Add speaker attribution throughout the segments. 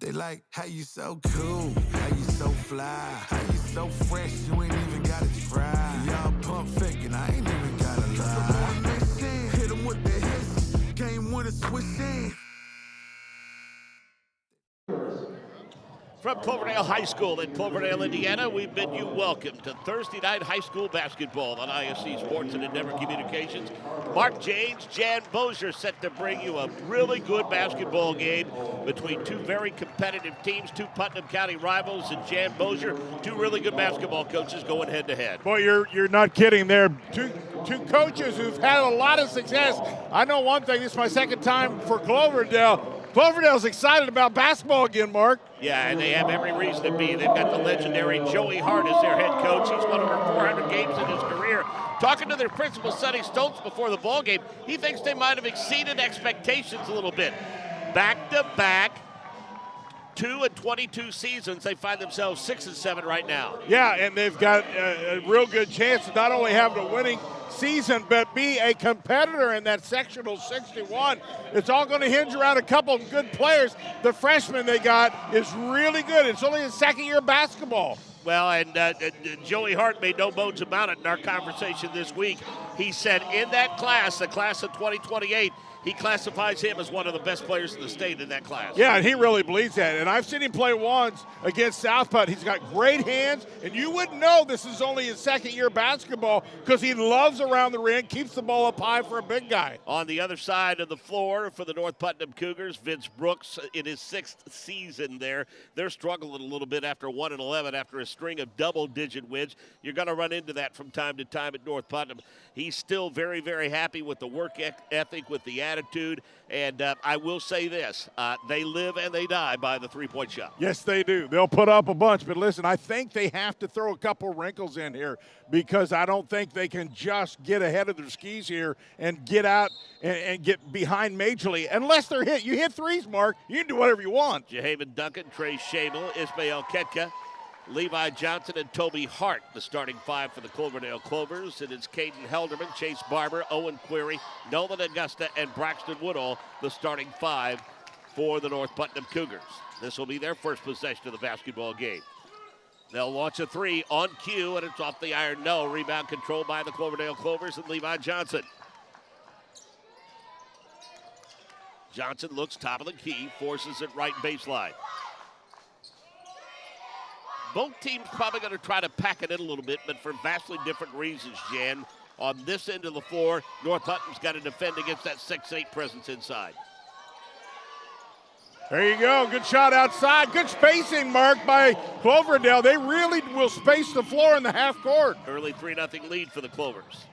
Speaker 1: They like, how you so cool, how you so fly, how you so fresh, you ain't even gotta try. Y'all pump faking, I ain't even gotta lie. Mission, hit 'em with the hiss, game winner switch in.
Speaker 2: From Cloverdale High School in Cloverdale, Indiana, we bid you welcome to Thursday night high school basketball on ISC Sports and Endeavor Communications. Mark James, Jan Bozier set to bring you a really good basketball game between two very competitive teams, two Putnam County rivals, and Jan Bozier, two really good basketball coaches going head-to-head.
Speaker 3: Boy, you're not kidding there. Two coaches who've had a lot of success. I know one thing, this is my second time for Cloverdale. Cloverdale's excited about basketball again, Mark.
Speaker 2: Yeah, and they have every reason to be. They've got the legendary Joey Hart as their head coach. He's won over 400 games in his career. Talking to their principal, Sonny Stoltz, before the ball game, he thinks they might have exceeded expectations a little bit. Back-to-back, 2 and 22 seasons, they find themselves 6 and 7 right now.
Speaker 3: Yeah, and they've got a real good chance to not only have a winning season, but be a competitor in that sectional 61. It's all going to hinge around a couple of good players. The freshman they got is really good. It's only his second year of basketball.
Speaker 2: Well, and Joey Hart made no bones about it in our conversation this week. He said in that class, the class of 2028, he classifies him as one of the best players in the state in that class.
Speaker 3: Yeah, and he really believes that. And I've seen him play once against South Putt. He's got great hands, and you wouldn't know this is only his second year basketball because he loves around the ring, keeps the ball up high for a big guy.
Speaker 2: On the other side of the floor for the North Putnam Cougars, Vince Brooks in his 6th season there. They're struggling a little bit after 1-11 after a string of double-digit wins. You're going to run into that from time to time at North Putnam. He's still very, very happy with the work ethic, with the attitude, and I will say this, they live and they die by the three-point shot.
Speaker 3: Yes, they do. They'll put up a bunch, but listen, I think they have to throw a couple wrinkles in here because I don't think they can just get ahead of their skis here and get out and get behind majorly unless they're hit. You hit threes, Mark, you can do whatever you want.
Speaker 2: Jahaven Duncan, Trey Shabel, Ismael Ketka, Levi Johnson, and Toby Hart, the starting five for the Cloverdale Clovers. And it's Caden Helderman, Chase Barber, Owen Query, Nolan Augusta, and Braxton Woodall, the starting five for the North Putnam Cougars. This will be their first possession of the basketball game. They'll launch a three on cue, and it's off the iron. No. Rebound controlled by the Cloverdale Clovers and Levi Johnson. Johnson looks top of the key, forces it right baseline. Both teams probably going to try to pack it in a little bit, but for vastly different reasons, Jan. On this end of the floor, North Putnam's got to defend against that 6'8" presence inside.
Speaker 3: There you go. Good shot outside. Good spacing, Mark, by Cloverdale. They really will space the floor in the half court.
Speaker 2: Early 3-0 lead for the Clovers.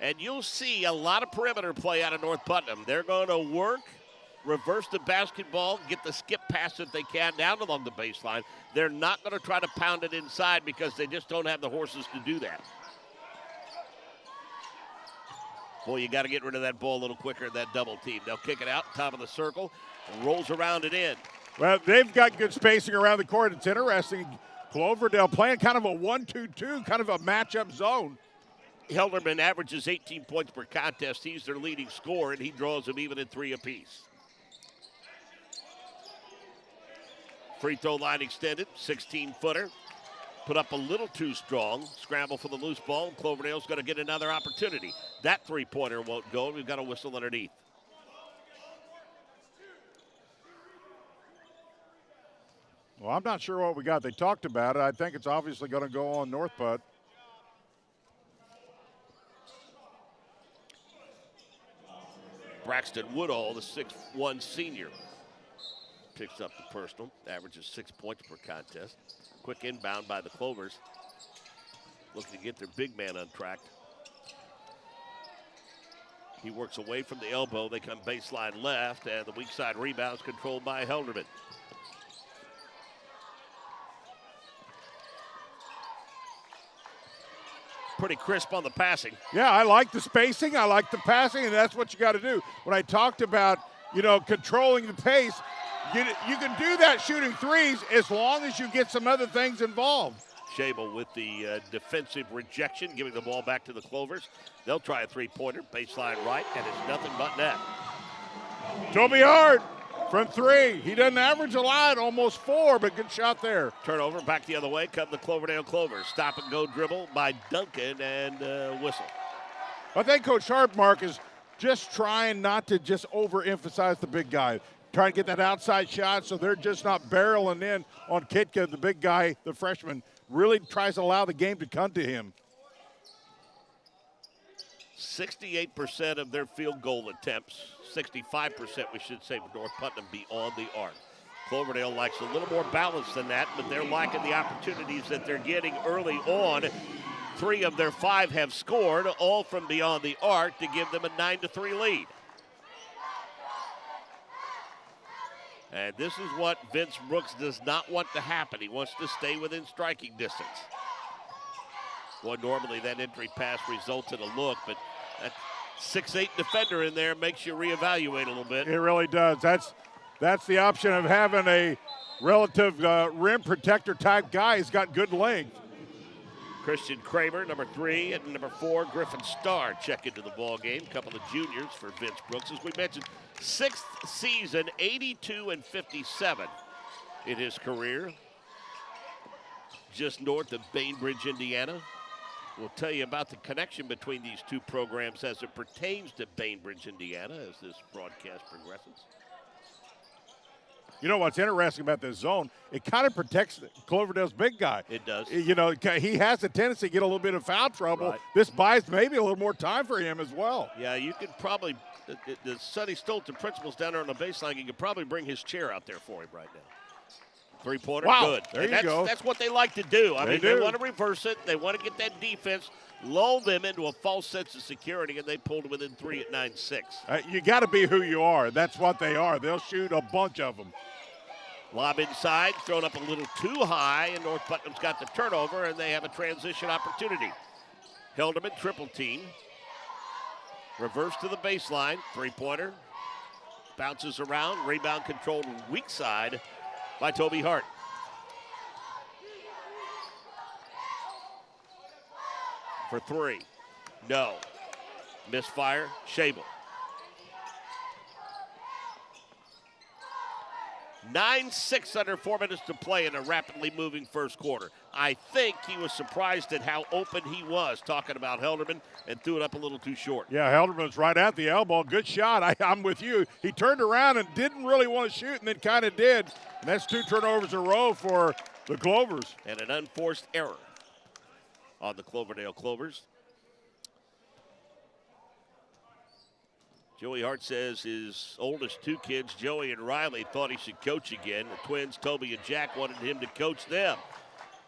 Speaker 2: And you'll see a lot of perimeter play out of North Putnam. They're going to work, reverse the basketball, get the skip pass if they can down along the baseline. They're not going to try to pound it inside because they just don't have the horses to do that. Boy, you got to get rid of that ball a little quicker in that double team. They'll kick it out, top of the circle, rolls around and in.
Speaker 3: Well, they've got good spacing around the court. It's interesting. Cloverdale playing kind of a 1-2-2, kind of a matchup zone.
Speaker 2: Helderman averages 18 points per contest. He's their leading scorer, and he draws them even at 3 apiece. Free throw line extended, 16-footer. Put up a little too strong. Scramble for the loose ball. Cloverdale's going to get another opportunity. That three-pointer won't go. We've got a whistle underneath.
Speaker 3: Well, I'm not sure what we got. They talked about it. I think it's obviously going to go on North Putt.
Speaker 2: Braxton Woodall, the 6'1" senior, picks up the personal, averages 6 points per contest. Quick inbound by the Clovers. Looking to get their big man untracked. He works away from the elbow. They come baseline left, and the weak side rebound is controlled by Helderman. Pretty crisp on the passing.
Speaker 3: Yeah, I like the spacing. I like the passing, and that's what you got to do. When I talked about, controlling the pace, you can do that shooting threes as long as you get some other things involved.
Speaker 2: Shabel with the defensive rejection, giving the ball back to the Clovers. They'll try a three-pointer, baseline right, and it's nothing but net.
Speaker 3: Toby Hart from 3. He doesn't average a lot, almost 4, but good shot there.
Speaker 2: Turnover, back the other way, come the Cloverdale Clovers. Stop and go dribble by Duncan and whistle.
Speaker 3: I think Coach Hartmark is just trying not to just overemphasize the big guy. Trying to get that outside shot so they're just not barreling in on Kitka, the big guy, the freshman. Really tries to allow the game to come to him.
Speaker 2: 68% of their field goal attempts, 65% we should say for North Putnam beyond the arc. Cloverdale likes a little more balance than that, but they're liking the opportunities that they're getting early on. 3 of their 5 have scored, all from beyond the arc to give them a 9-3 lead. And this is what Vince Brooks does not want to happen. He wants to stay within striking distance. Boy, normally that entry pass results in a look, but that 6'8" defender in there makes you reevaluate a little bit.
Speaker 3: It really does. That's the option of having a relative rim protector type guy. He's got good length.
Speaker 2: Christian Kramer, number 3, and number 4, Griffin Starr check into the ball game. A couple of juniors for Vince Brooks. As we mentioned, 6th season, 82 and 57 in his career. Just north of Bainbridge, Indiana. We'll tell you about the connection between these two programs as it pertains to Bainbridge, Indiana, as this broadcast progresses.
Speaker 3: You know what's interesting about this zone? It kind of protects Cloverdale's big guy.
Speaker 2: It does.
Speaker 3: You know, he has a tendency to get a little bit of foul trouble.
Speaker 2: Right.
Speaker 3: This buys maybe a little more time for him as well.
Speaker 2: Yeah, you could probably, the Sonny Stoltz, the principal's down there on the baseline, you could probably bring his chair out there for him right now. Three-pointer,
Speaker 3: wow.
Speaker 2: Good.
Speaker 3: There
Speaker 2: and
Speaker 3: you go.
Speaker 2: That's what they like to do.
Speaker 3: They
Speaker 2: They want to reverse it. They want to get that defense, lull them into a false sense of security, and they pulled within 3 at 9-6.
Speaker 3: You got to be who you are. That's what they are. They'll shoot a bunch of them.
Speaker 2: Lob inside, thrown up a little too high, and North Putnam's got the turnover, and they have a transition opportunity. Helderman triple team. Reverse to the baseline, three-pointer. Bounces around, rebound controlled weak side by Toby Hart. For 3, no. Misfire, Shable. 9-6 under 4 minutes to play in a rapidly moving first quarter. I think he was surprised at how open he was, talking about Helderman, and threw it up a little too short.
Speaker 3: Yeah, Helderman's right at the elbow. Good shot. I'm with you. He turned around and didn't really want to shoot, and then kind of did. And that's 2 turnovers in a row for the Clovers.
Speaker 2: And an unforced error on the Cloverdale Clovers. Joey Hart says his oldest 2 kids, Joey and Riley, thought he should coach again. The twins, Toby and Jack, wanted him to coach them.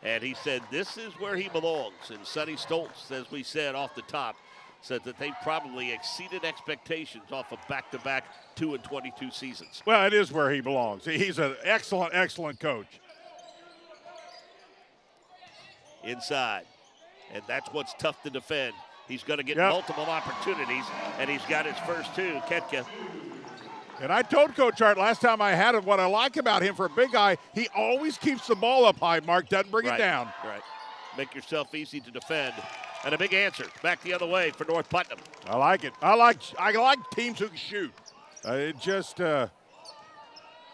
Speaker 2: And he said this is where he belongs. And Sonny Stoltz, as we said off the top, said that they probably exceeded expectations off of back-to-back 2-22 seasons.
Speaker 3: Well, it is where he belongs. He's an excellent, excellent coach.
Speaker 2: Inside. And that's what's tough to defend. He's going to get multiple opportunities, and he's got his first 2, Ketka.
Speaker 3: And I told Coach Hart last time I had him what I like about him for a big guy, he always keeps the ball up high, Mark, doesn't bring it down.
Speaker 2: Right. Make yourself easy to defend. And a big answer back the other way for North Putnam.
Speaker 3: I like it. I like teams who can shoot. It just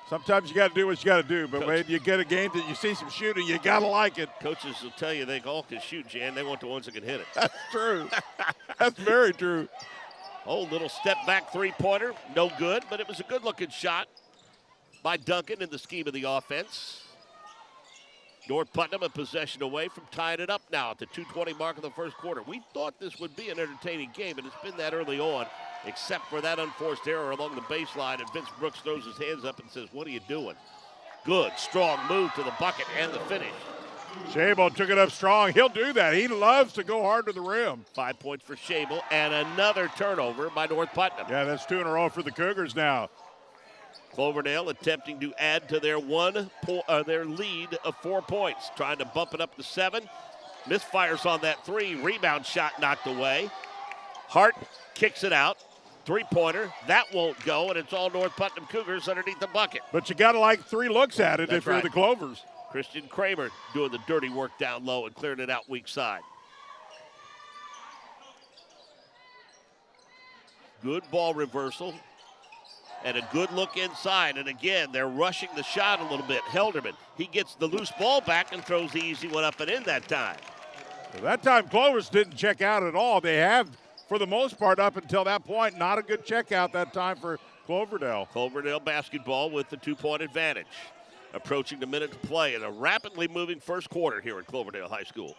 Speaker 3: sometimes you got to do what you got to do, but when you get a game that you see some shooting, you got to like it.
Speaker 2: Coaches will tell you they all can shoot, Jan. They want the ones that can hit it.
Speaker 3: That's true. That's very true.
Speaker 2: Oh, little step back three-pointer. No good, but it was a good-looking shot by Duncan in the scheme of the offense. North Putnam a possession away from tying it up now at the 2:20 mark of the first quarter. We thought this would be an entertaining game, and it's been that early on, except for that unforced error along the baseline, and Vince Brooks throws his hands up and says, what are you doing? Good, strong move to the bucket and the finish.
Speaker 3: Shable took it up strong. He'll do that. He loves to go hard to the rim.
Speaker 2: 5 points for Shable and another turnover by North Putnam.
Speaker 3: Yeah, that's 2 in a row for the Cougars now.
Speaker 2: Cloverdale attempting to add to their their lead of 4 points, trying to bump it up to 7. Misfires on that 3. Rebound shot knocked away. Hart kicks it out. Three-pointer. That won't go, and it's all North Putnam Cougars underneath the bucket.
Speaker 3: But you got to like 3 looks at it if you're the Clovers.
Speaker 2: Christian Kramer doing the dirty work down low and clearing it out weak side. Good ball reversal. And a good look inside. And again, they're rushing the shot a little bit. Helderman, he gets the loose ball back and throws the easy one up and in that time.
Speaker 3: Well, that time Clovers didn't check out at all. They have, for the most part, up until that point, not a good check out that time for Cloverdale.
Speaker 2: Cloverdale basketball with the 2-point advantage. Approaching the minute to play in a rapidly moving first quarter here at Cloverdale High School.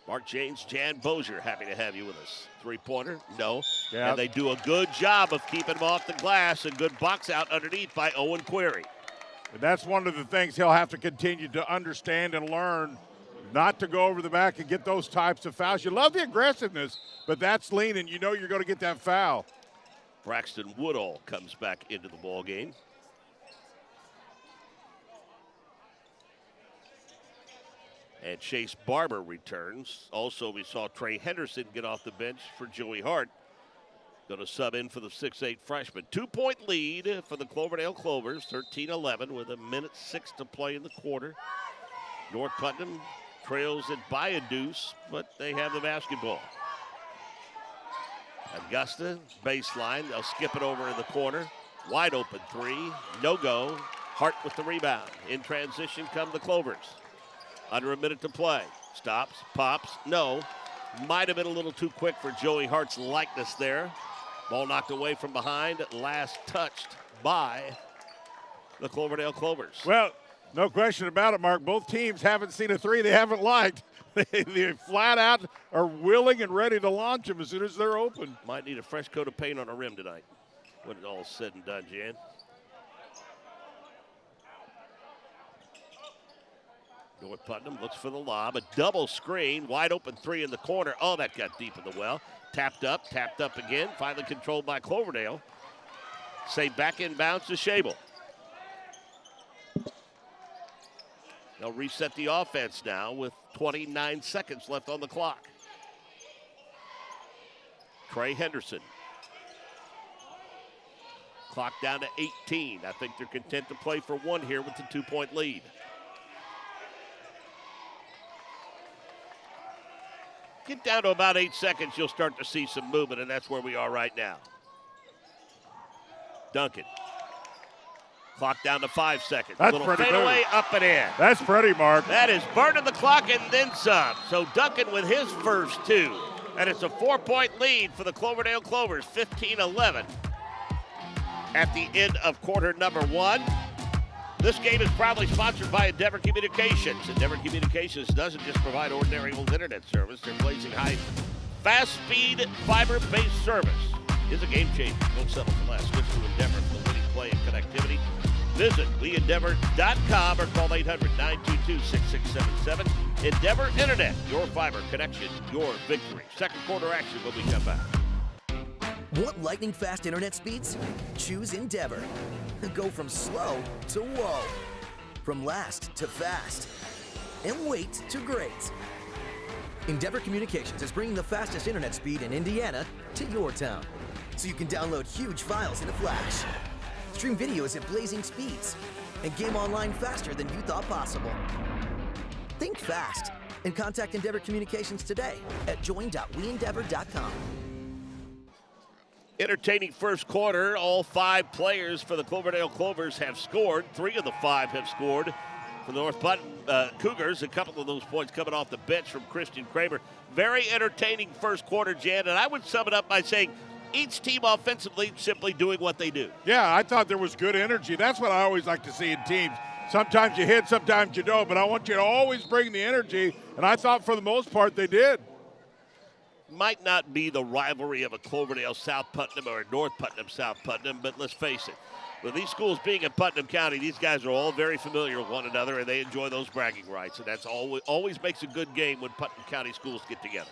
Speaker 2: Mark James, Jan Bozier, happy to have you with us. Three-pointer, no.
Speaker 3: Yeah.
Speaker 2: And they do a good job of keeping him off the glass. A good box out underneath by Owen Query.
Speaker 3: And that's one of the things he'll have to continue to understand and learn, not to go over the back and get those types of fouls. You love the aggressiveness, but that's lean, and you know you're going to get that foul.
Speaker 2: Braxton Woodall comes back into the ball game. And Chase Barber returns. Also, we saw Trey Henderson get off the bench for Joey Hart. Going to sub in for the 6'8 freshman. 2-point lead for the Cloverdale Clovers, 13-11 with a minute 6 to play in the quarter. North Putnam trails it by a deuce, but they have the basketball. Augusta, baseline. They'll skip it over in the corner. Wide open three. No go. Hart with the rebound. In transition come the Clovers. Under a minute to play. Stops, pops, no. Might have been a little too quick for Joey Hart's likeness there. Ball knocked away from behind. Last touched by the Cloverdale Clovers.
Speaker 3: Well, no question about it, Mark. Both teams haven't seen a three they haven't liked. They flat out are willing and ready to launch them as soon as they're open.
Speaker 2: Might need a fresh coat of paint on a rim tonight when it's all said and done, Jan. North Putnam looks for the lob. A double screen. Wide open three in the corner. Oh, that got deep in the well. Tapped up again. Finally controlled by Cloverdale. Say back inbounds to Shable. They'll reset the offense now with 29 seconds left on the clock. Trey Henderson. Clock down to 18. I think they're content to play for one here with the 2-point lead. Get down to about 8 seconds, you'll start to see some movement, and that's where we are right now. Duncan. Clock down to 5 seconds.
Speaker 3: That's
Speaker 2: little
Speaker 3: pretty
Speaker 2: fadeaway
Speaker 3: good.
Speaker 2: Up and in.
Speaker 3: That's pretty, Mark.
Speaker 2: That is burning the clock and then some. So Duncan with his first two. And it's a 4-point lead for the Cloverdale Clovers, 15-11. At the end of quarter number one. This game is proudly sponsored by Endeavor Communications. Endeavor Communications doesn't just provide ordinary old internet service. They're blazing high, fast-speed, fiber-based service. Is a game changer. Don't settle for less. Switch to Endeavor for the winning play and connectivity. Visit WeEndeavor.com or call 800-922-6677. Endeavor Internet, your fiber connection, your victory. Second quarter action when we come back.
Speaker 4: Want lightning-fast internet speeds? Choose Endeavor. Go from slow to whoa. From last to fast. And wait to great. Endeavor Communications is bringing the fastest internet speed in Indiana to your town. So you can download huge files in a flash. Stream videos at blazing speeds. And game online faster than you thought possible. Think fast and contact Endeavor Communications today at join.weendeavor.com.
Speaker 2: Entertaining first quarter. All 5 players for the Cloverdale Clovers have scored. 3 of the 5 have scored for the North Putnam Cougars. A couple of those points coming off the bench from Christian Kramer. Very entertaining first quarter, Jan, and I would sum it up by saying each team offensively simply doing what they do.
Speaker 3: Yeah, I thought there was good energy. That's what I always like to see in teams. Sometimes you hit, sometimes you don't, but I want you to always bring the energy, and I thought for the most part they did.
Speaker 2: Might not be the rivalry of a Cloverdale South Putnam or a North Putnam South Putnam, but let's face it. With these schools being in Putnam County, these guys are all very familiar with one another, and they enjoy those bragging rights, and that's always makes a good game when Putnam County schools get together.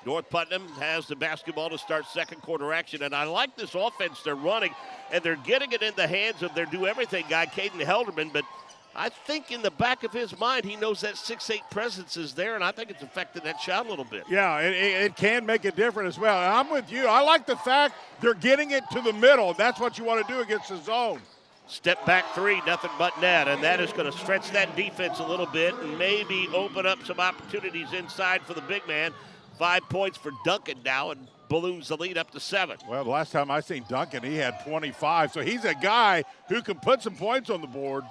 Speaker 2: North Putnam has the basketball to start second quarter action, and I like this offense they're running, and they're getting it in the hands of their do-everything guy, Caden Helderman, but I think in the back of his mind, he knows that 6'8 presence is there, and I think it's affecting that shot a little bit.
Speaker 3: Yeah, it can make a difference as well. And I'm with you. I like the fact they're getting it to the middle. That's what you want to do against the zone.
Speaker 2: Step back three, nothing but net, and that is going to stretch that defense a little bit and maybe open up some opportunities inside for the big man. 5 points for Duncan now and balloons the lead up to 7.
Speaker 3: Well, the last time I seen Duncan, he had 25. So he's a guy who can put some points on the board.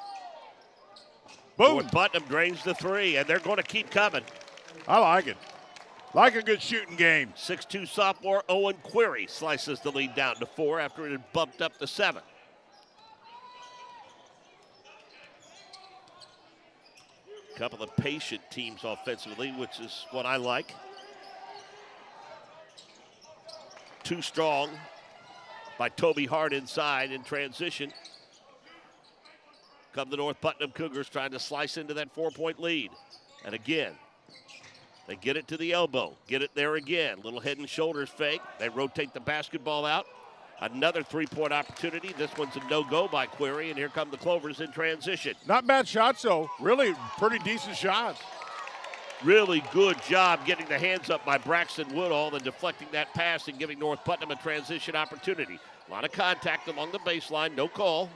Speaker 3: Boom.
Speaker 2: Putnam drains the 3, and they're going to keep coming.
Speaker 3: I like it. Like a good shooting game.
Speaker 2: 6'2 sophomore Owen Query slices the lead down to 4 after it had bumped up to 7. Couple of patient teams offensively, which is what I like. Too strong by Toby Hart inside in transition. Come the North Putnam Cougars trying to slice into that 4-point lead. And again, they get it to the elbow, get it there again. Little head and shoulders fake. They rotate the basketball out. Another 3-point opportunity. This one's a no-go by Query, and here come the Clovers in transition.
Speaker 3: Not bad shots, though. Really pretty decent shots.
Speaker 2: Really good job getting the hands up by Braxton Woodall and deflecting that pass and giving North Putnam a transition opportunity. A lot of contact along the baseline, no call.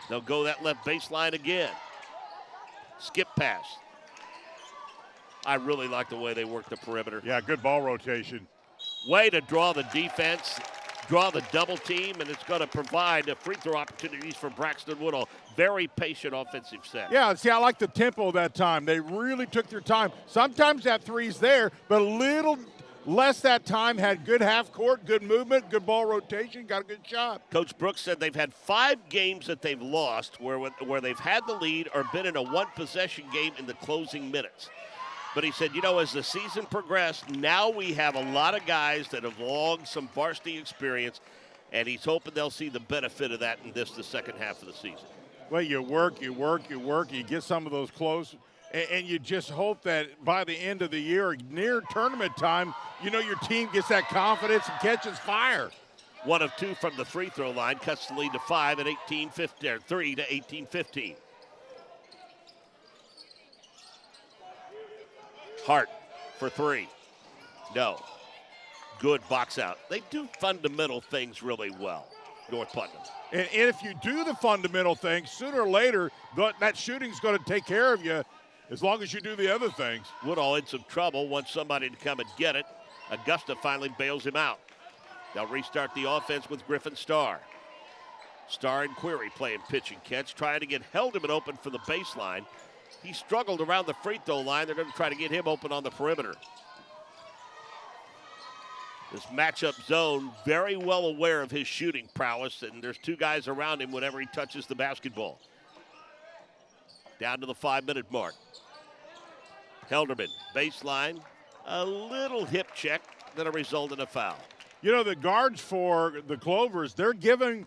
Speaker 2: They'll go that left baseline again. Skip pass. I really like the way they work the perimeter.
Speaker 3: Yeah, good ball rotation.
Speaker 2: Way to draw the defense, draw the double team, and it's going to provide free throw opportunities for Braxton Woodall. Very patient offensive set.
Speaker 3: Yeah, see, I like the tempo that time. They really took their time. Sometimes that three's there, but a little less that time. Had good half court, good movement, good ball rotation, got a good shot.
Speaker 2: Coach Brooks said they've had 5 games that they've lost where they've had the lead or been in a one-possession game in the closing minutes. But he said, you know, as the season progressed, now we have a lot of guys that have logged some varsity experience, and he's hoping they'll see the benefit of that in the second half of the season.
Speaker 3: Well, you work, you get some of those close, and you just hope that by the end of the year, near tournament time, you know, your team gets that confidence and catches fire.
Speaker 2: 1 of 2 from the free throw line cuts the lead to 5 at 18-15, or 3 to 18-15. Hart for 3. No. Good box out. They do fundamental things really well, North Putnam.
Speaker 3: And if you do the fundamental things, sooner or later, that shooting's going to take care of you as long as you do the other things.
Speaker 2: Woodall in some trouble, wants somebody to come and get it. Augusta finally bails him out. They'll restart the offense with Griffin Starr. Starr and Query playing pitch and catch, trying to get Helderman open for the baseline. He struggled around the free throw line. They're going to try to get him open on the perimeter. This matchup zone, very well aware of his shooting prowess, and there's 2 guys around him whenever he touches the basketball. Down to the 5-minute mark. Helderman, baseline, a little hip check that'll result in a foul.
Speaker 3: You know, the guards for the Clovers, they're giving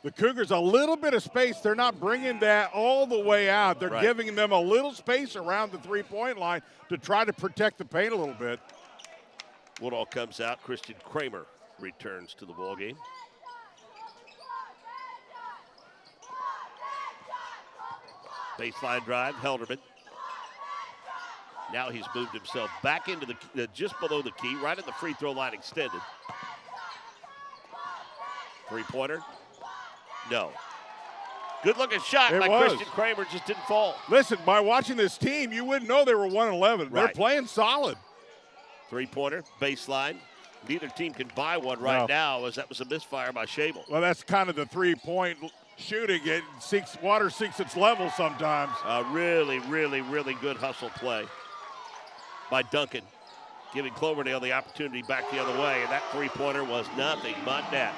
Speaker 3: the Cougars a little bit of space. They're not bringing that all the way out. They're giving them a little space around the 3-point line to try to protect the paint a little bit.
Speaker 2: Woodall comes out. Christian Kramer returns to the ballgame. Baseline drive, Helderman. Now he's moved himself back into the just below the key, right at the free throw line extended. 3-pointer. No. Good looking shot by Christian Kramer, just didn't fall.
Speaker 3: Listen, by watching this team, you wouldn't know they were 1-11. They're playing solid.
Speaker 2: 3-pointer, baseline. Neither team can buy one right now, as that was a misfire by Shable.
Speaker 3: Well, that's kind of the 3-point shooting. Water seeks its level sometimes.
Speaker 2: Really, really, really good hustle play by Duncan, giving Cloverdale the opportunity back the other way, and that 3-pointer was nothing but net.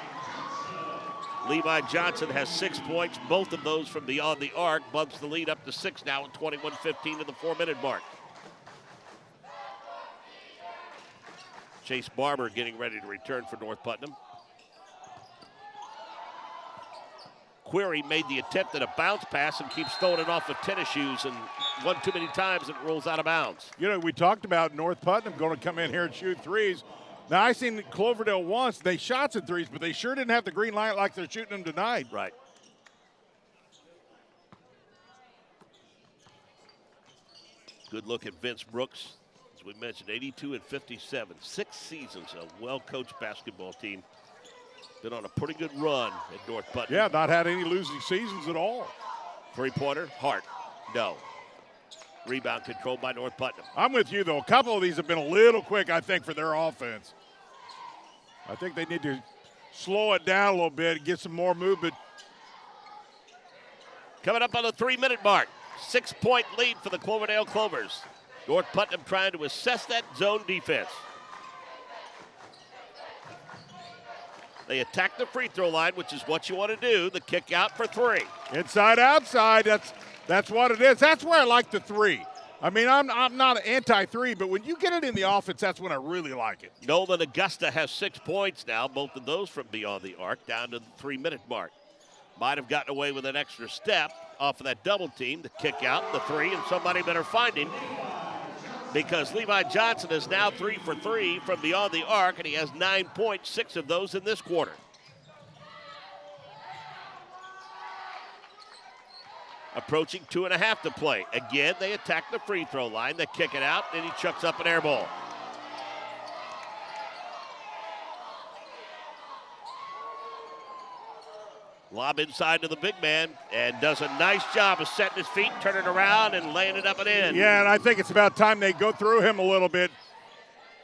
Speaker 2: Levi Johnson has 6 points, both of those from beyond the arc, bumps the lead up to 6 now at 21-15 to the 4-minute mark. Chase Barber getting ready to return for North Putnam. Query made the attempt at a bounce pass and keeps throwing it off with tennis shoes, and one too many times it rolls out of bounds.
Speaker 3: You know, we talked about North Putnam going to come in here and shoot threes. Now, I seen Cloverdale once. They shot some threes, but they sure didn't have the green light like they're shooting them tonight.
Speaker 2: Right. Good look at Vince Brooks. As we mentioned, 82 and 57. 6 seasons, a well-coached basketball team. Been on a pretty good run at North Putnam.
Speaker 3: Yeah, not had any losing seasons at all.
Speaker 2: 3-pointer, Hart, no. Rebound controlled by North Putnam.
Speaker 3: I'm with you, though. A couple of these have been a little quick, I think, for their offense. I think they need to slow it down a little bit and get some more movement.
Speaker 2: Coming up on the 3-minute mark. 6-point lead for the Cloverdale Clovers. North Putnam trying to assess that zone defense. They attack the free throw line, which is what you want to do. The kick out for 3.
Speaker 3: Inside, outside, that's what it is. That's where I like the 3. I mean, I'm not an anti-3, but when you get it in the offense, that's when I really like it.
Speaker 2: Nolan Augusta has 6 points now, both of those from beyond the arc, down to the 3-minute mark. Might have gotten away with an extra step off of that double team. The kick out, the 3, and somebody better find him, because Levi Johnson is now 3 for 3 from beyond the arc, and he has 9 points, 6 of those in this quarter. Approaching 2.5 to play. Again, they attack the free throw line. They kick it out, and he chucks up an air ball. Lob inside to the big man, and does a nice job of setting his feet, turning around, and laying it up and in.
Speaker 3: Yeah, and I think it's about time they go through him a little bit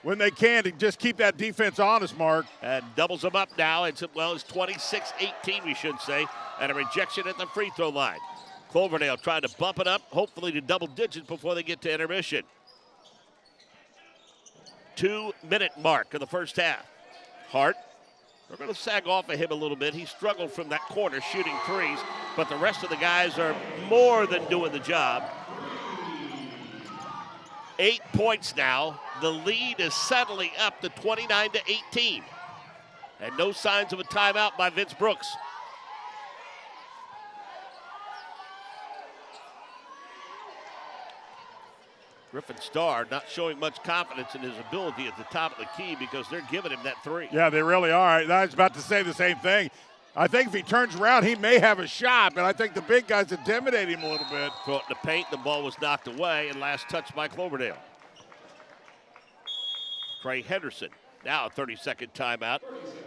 Speaker 3: when they can to just keep that defense honest, Mark.
Speaker 2: And doubles them up now. It's 26-18, we should say, and a rejection at the free throw line. Cloverdale trying to bump it up, hopefully to double digits before they get to intermission. 2-minute mark of the first half. Hart. We're going to sag off of him a little bit. He struggled from that corner shooting threes, but the rest of the guys are more than doing the job. 8 points now. The lead is settling up to 29-18. And no signs of a timeout by Vince Brooks. Griffin Starr not showing much confidence in his ability at the top of the key because they're giving him that 3.
Speaker 3: Yeah, they really are. I was about to say the same thing. I think if he turns around, he may have a shot, but I think the big guys intimidate him a little bit.
Speaker 2: Caught in the paint, the ball was knocked away, and last touch by Cloverdale. Trey Henderson, now a 30-second timeout,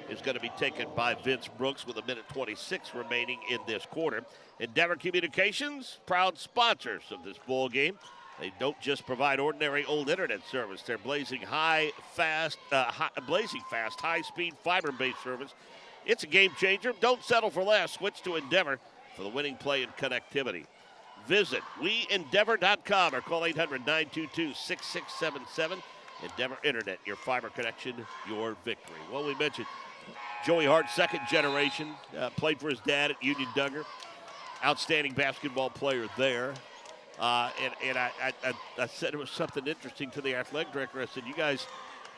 Speaker 2: is going to be taken by Vince Brooks with 1:26 remaining in this quarter. Endeavor Communications, proud sponsors of this ball game. They don't just provide ordinary old internet service. They're blazing fast, high-speed, fiber-based service. It's a game changer. Don't settle for less. Switch to Endeavor for the winning play and connectivity. Visit WeEndeavor.com or call 800-922-6677. Endeavor Internet, your fiber connection, your victory. Well, we mentioned Joey Hart, second generation, played for his dad at Union Duggar. Outstanding basketball player there. And I said it was something interesting to the athletic director. I said, you guys,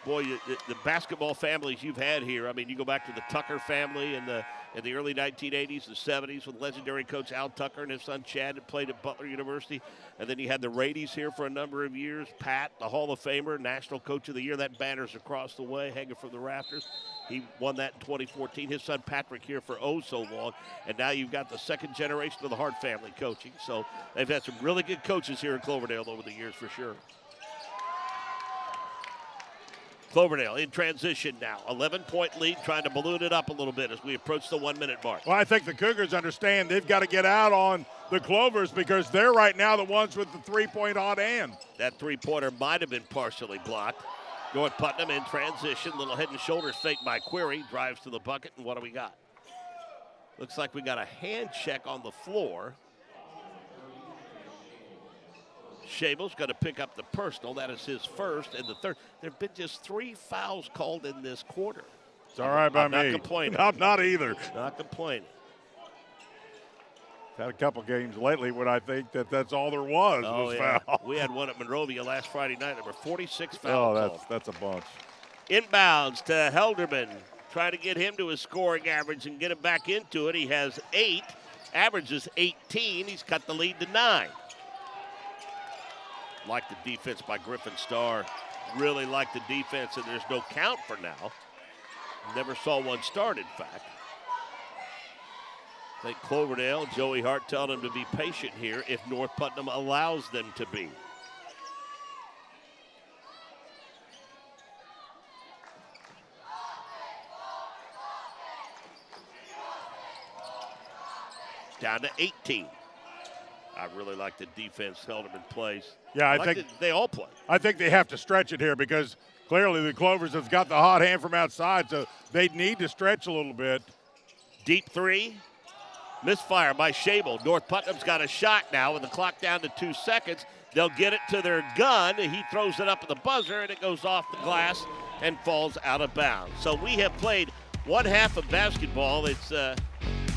Speaker 2: boy, the basketball families you've had here, I mean, you go back to the Tucker family in the early 1980s and 70s with legendary coach Al Tucker and his son Chad that played at Butler University. And then you had the Radies here for a number of years. Pat, the Hall of Famer, National Coach of the Year. That banner's across the way, hanging from the rafters. He won that in 2014. His son Patrick here for oh so long. And now you've got the second generation of the Hart family coaching. So they've had some really good coaches here in Cloverdale over the years for sure. Cloverdale in transition now. 11-point lead, trying to balloon it up a little bit as we approach the 1-minute mark.
Speaker 3: Well, I think the Cougars understand they've got to get out on the Clovers because they're right now the ones with the three-point hot hand.
Speaker 2: That three-pointer might have been partially blocked. North Putnam in transition. Little head and shoulders fake by Query. Drives to the bucket, and what do we got? Looks like we got a hand check on the floor. Shable's going to pick up the personal. That is his first and the third. There have been just 3 fouls called in this quarter.
Speaker 3: It's all right by me.
Speaker 2: I'm not complaining.
Speaker 3: I'm not either.
Speaker 2: Not complaining.
Speaker 3: Had a couple games lately when I think that's all there was foul.
Speaker 2: We had one at Monrovia last Friday night. There were 46 fouls.
Speaker 3: Oh, that's a bunch.
Speaker 2: Inbounds to Helderman. Trying to get him to his scoring average and get him back into it. He has 8. Averages 18. He's cut the lead to 9. Like the defense by Griffin Starr. Really like the defense, and there's no count for now. Never saw one start, in fact. I think Cloverdale, Joey Hart telling them to be patient here if North Putnam allows them to be. Down to 18. I really like the defense Helderman plays.
Speaker 3: Yeah, I
Speaker 2: like
Speaker 3: think
Speaker 2: they all play.
Speaker 3: I think they have to stretch it here because clearly the Clovers have got the hot hand from outside, so they need to stretch a little bit.
Speaker 2: Deep three. Misfire by Shable. North Putnam's got a shot now with the clock down to 2 seconds. They'll get it to their gun. He throws it up at the buzzer, and it goes off the glass and falls out of bounds. So we have played one half of basketball. It's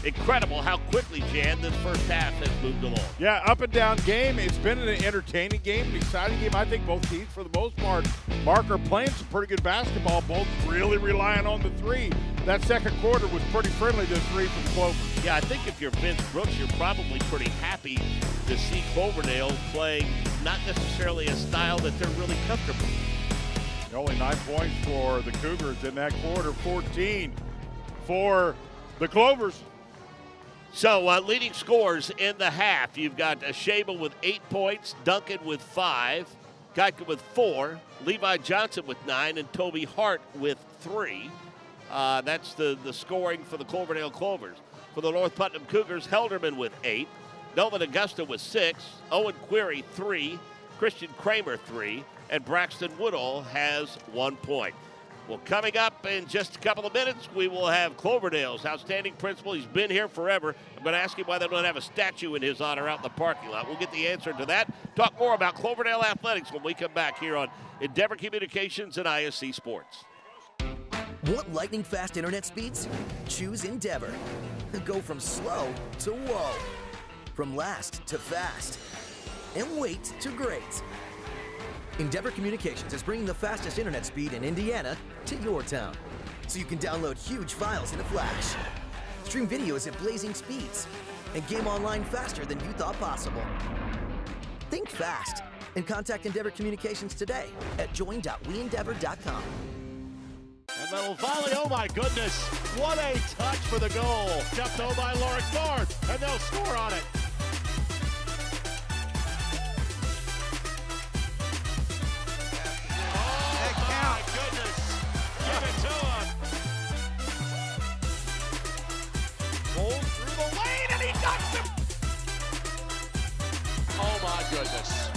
Speaker 2: incredible how quickly, Jan, this first half has moved along.
Speaker 3: Yeah, up and down game. It's been an entertaining game, an exciting game. I think both teams, for the most part, Mark, are playing some pretty good basketball. Both really relying on the three. That second quarter was pretty friendly to the three from the Clovers.
Speaker 2: Yeah, I think if you're Vince Brooks, you're probably pretty happy to see Cloverdale playing not necessarily a style that they're really comfortable with.
Speaker 3: Only 9 points for the Cougars in that quarter, 14 for the Clovers.
Speaker 2: So leading scorers in the half, you've got Shable with 8 points, Duncan with 5, Geika with 4, Levi Johnson with 9, and Toby Hart with 3. That's the scoring for the Cloverdale Clovers. For the North Putnam Cougars, Helderman with 8, Nolan Augusta with 6, Owen Query 3, Christian Kramer 3, and Braxton Woodall has 1 point. Well, coming up in just a couple of minutes, we will have Cloverdale's outstanding principal. He's been here forever. I'm going to ask him why they don't have a statue in his honor out in the parking lot. We'll get the answer to that. Talk more about Cloverdale athletics when we come back here on Endeavor Communications and ISC Sports.
Speaker 4: Want lightning-fast internet speeds? Choose Endeavor. Go from slow to whoa. From last to fast. And wait to great. Endeavor Communications is bringing the fastest internet speed in Indiana to your town, so you can download huge files in a flash, stream videos at blazing speeds, and game online faster than you thought possible. Think fast and contact Endeavor Communications today at join.weendeavor.com.
Speaker 5: And that'll volley, oh my goodness, what a touch for the goal. Jumped over by Lawrence North, and they'll score on it. Oh my goodness.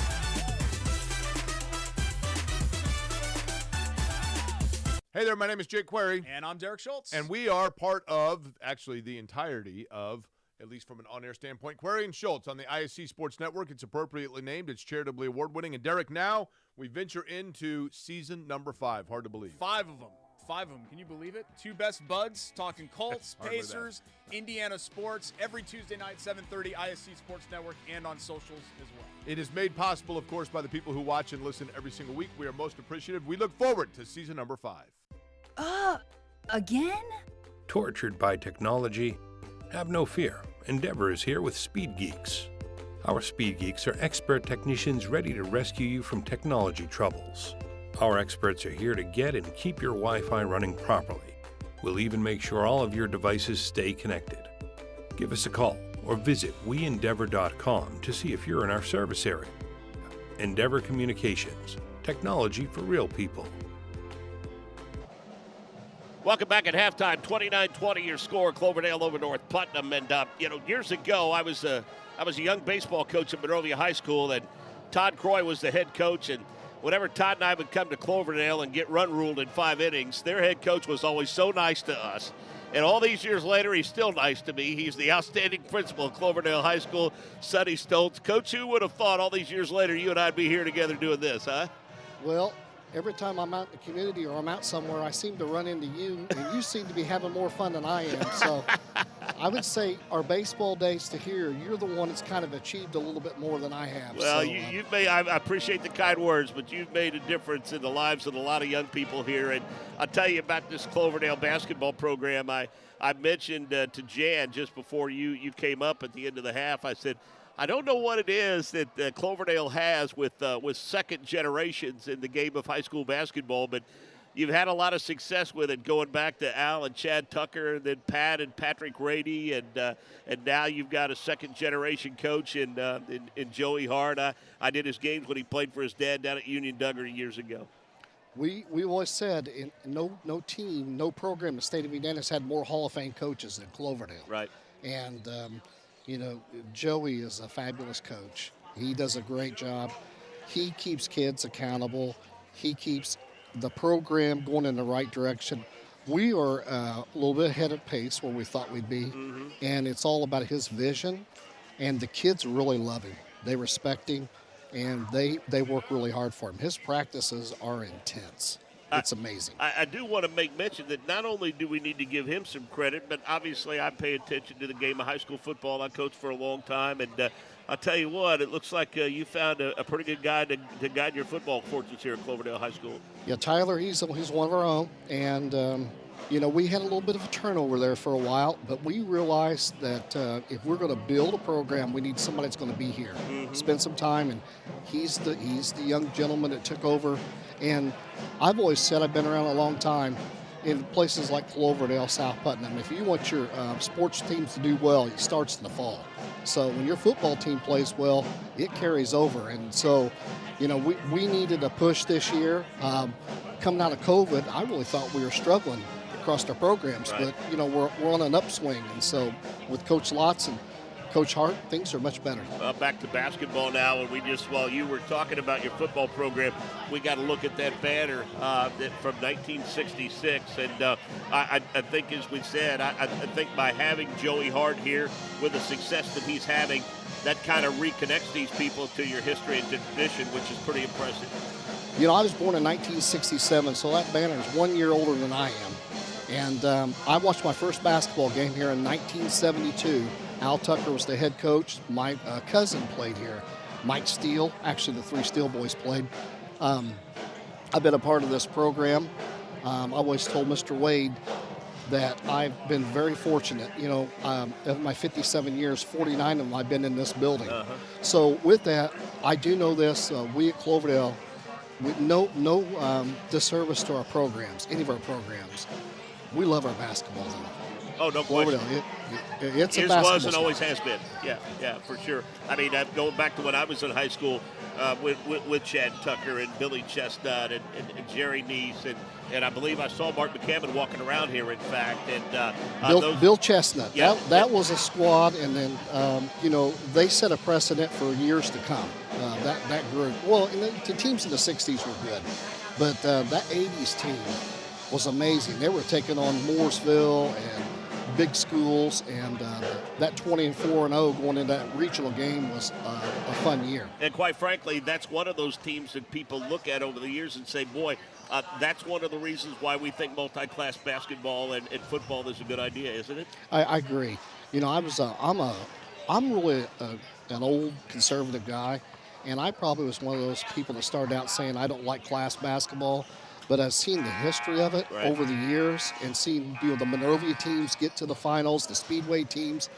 Speaker 6: Hey there, my name is Jake Query.
Speaker 5: And I'm Derek Schultz.
Speaker 6: And we are part of, actually the entirety of, at least from an on-air standpoint, Query and Schultz on the ISC Sports Network. It's appropriately named. It's charitably award-winning. And Derek, now we venture into season number 5. Hard to believe.
Speaker 5: 5 of them. 5 of them. Can you believe it? 2 best buds, talking Colts, Pacers, Indiana sports, every Tuesday night, 7:30, ISC Sports Network, and on socials as well.
Speaker 6: It is made possible, of course, by the people who watch and listen every single week. We are most appreciative. We look forward to season number 5.
Speaker 7: Again?
Speaker 8: Tortured by technology? Have no fear. Endeavor is here with Speed Geeks. Our Speed Geeks are expert technicians ready to rescue you from technology troubles. Our experts are here to get and keep your Wi-Fi running properly. We'll even make sure all of your devices stay connected. Give us a call or visit weendeavor.com to see if you're in our service area. Endeavor Communications, technology for real people.
Speaker 2: Welcome back at halftime, 29-20 your score, Cloverdale over North Putnam. And, years ago, I was a young baseball coach at Monrovia High School, and Todd Croy was the head coach. And whenever Todd and I would come to Cloverdale and get run ruled in 5 innings, their head coach was always so nice to us. And all these years later, he's still nice to me. He's the outstanding principal of Cloverdale High School, Sonny Stoltz. Coach, who would have thought all these years later you and I'd be here together doing this, huh?
Speaker 9: Well, every time I'm out in the community or I'm out somewhere, I seem to run into you, and you seem to be having more fun than I am. So I would say our baseball days to here, you're the one that's kind of achieved a little bit more than I have.
Speaker 2: Well,
Speaker 9: so,
Speaker 2: you've made, I appreciate the kind words, but you've made a difference in the lives of a lot of young people here. And I'll tell you about this Cloverdale basketball program. I mentioned to Jan just before you came up at the end of the half, I said, I don't know what it is that Cloverdale has with second generations in the game of high school basketball, but you've had a lot of success with it, going back to Al and Chad Tucker, and then Pat and Patrick Rady, and now you've got a second generation coach in Joey Hart. I did his games when he played for his dad down at Union Duggar years ago.
Speaker 9: We always said no team, no program in the state of Indiana has had more Hall of Fame coaches than Cloverdale.
Speaker 2: Right.
Speaker 9: And You know, Joey is a fabulous coach. He does a great job. He keeps kids accountable. He keeps the program going in the right direction. We are a little bit ahead of pace where we thought we'd be, and it's all about his vision, and the kids really love him. They respect him, and they work really hard for him. His practices are intense. It's amazing.
Speaker 2: I do want to make mention that not only do we need to give him some credit, but obviously I pay attention to the game of high school football. I coached for a long time, and I'll tell you what, it looks like you found a pretty good guy to guide your football fortunes here at Cloverdale High School.
Speaker 9: Yeah, Tyler, he's one of our own, and you know, we had a little bit of a turnover there for a while, but we realized that if we're going to build a program, we need somebody that's going to be here, spend some time, and he's the young gentleman that took over. And I've always said, I've been around a long time, in places like Cloverdale, South Putnam, if you want your sports teams to do well, it starts in the fall. So when your football team plays well, it carries over. And so, you know, we needed a push this year. Coming out of COVID, I really thought we were struggling across our programs, but you know, we're on an upswing, and so with Coach Lotz and Coach Hart, things are much better.
Speaker 2: Back to basketball now, and while you were talking about your football program, we got to look at that banner from 1966, and I think, as we said, I think by having Joey Hart here with the success that he's having, that kind of reconnects these people to your history and tradition, which is pretty impressive.
Speaker 9: You know, I was born in 1967, so that banner is 1 year older than I am. And I watched my first basketball game here in 1972. Al Tucker was the head coach. My cousin played here. Mike Steele, actually the three Steele boys played. I've been a part of this program. I always told Mr. Wade that I've been very fortunate. You know, of my 57 years, 49 of them I've been in this building. So with that, I do know this. We at Cloverdale, with no disservice to our programs, any of our programs. We love our basketball though.
Speaker 2: Oh, no question.
Speaker 9: It's a
Speaker 2: His
Speaker 9: basketball
Speaker 2: was and
Speaker 9: sport.
Speaker 2: always has been. Yeah, for sure. I mean, going back to when I was in high school with Chad Tucker and Billy Chestnut and Jerry Neese, and I believe I saw Mark McCammon walking around here, in fact. And
Speaker 9: Bill Chestnut.
Speaker 2: Yeah.
Speaker 9: That was a squad, and then, you know, they set a precedent for years to come. That group. Well, the teams in the 60s were good, but that 80s team was amazing. They were taking on Mooresville and big schools, and that 20-4-0 going into that regional game was a fun year.
Speaker 2: And quite frankly, that's one of those teams that people look at over the years and say, boy, that's one of the reasons why we think multi-class basketball and football is a good idea, isn't it?
Speaker 9: I agree. You know, I'm really an old conservative guy, and I probably was one of those people that started out saying I don't like class basketball. But I've seen the history of it over the years, and seen the Monrovia teams get to the finals, the Speedway teams.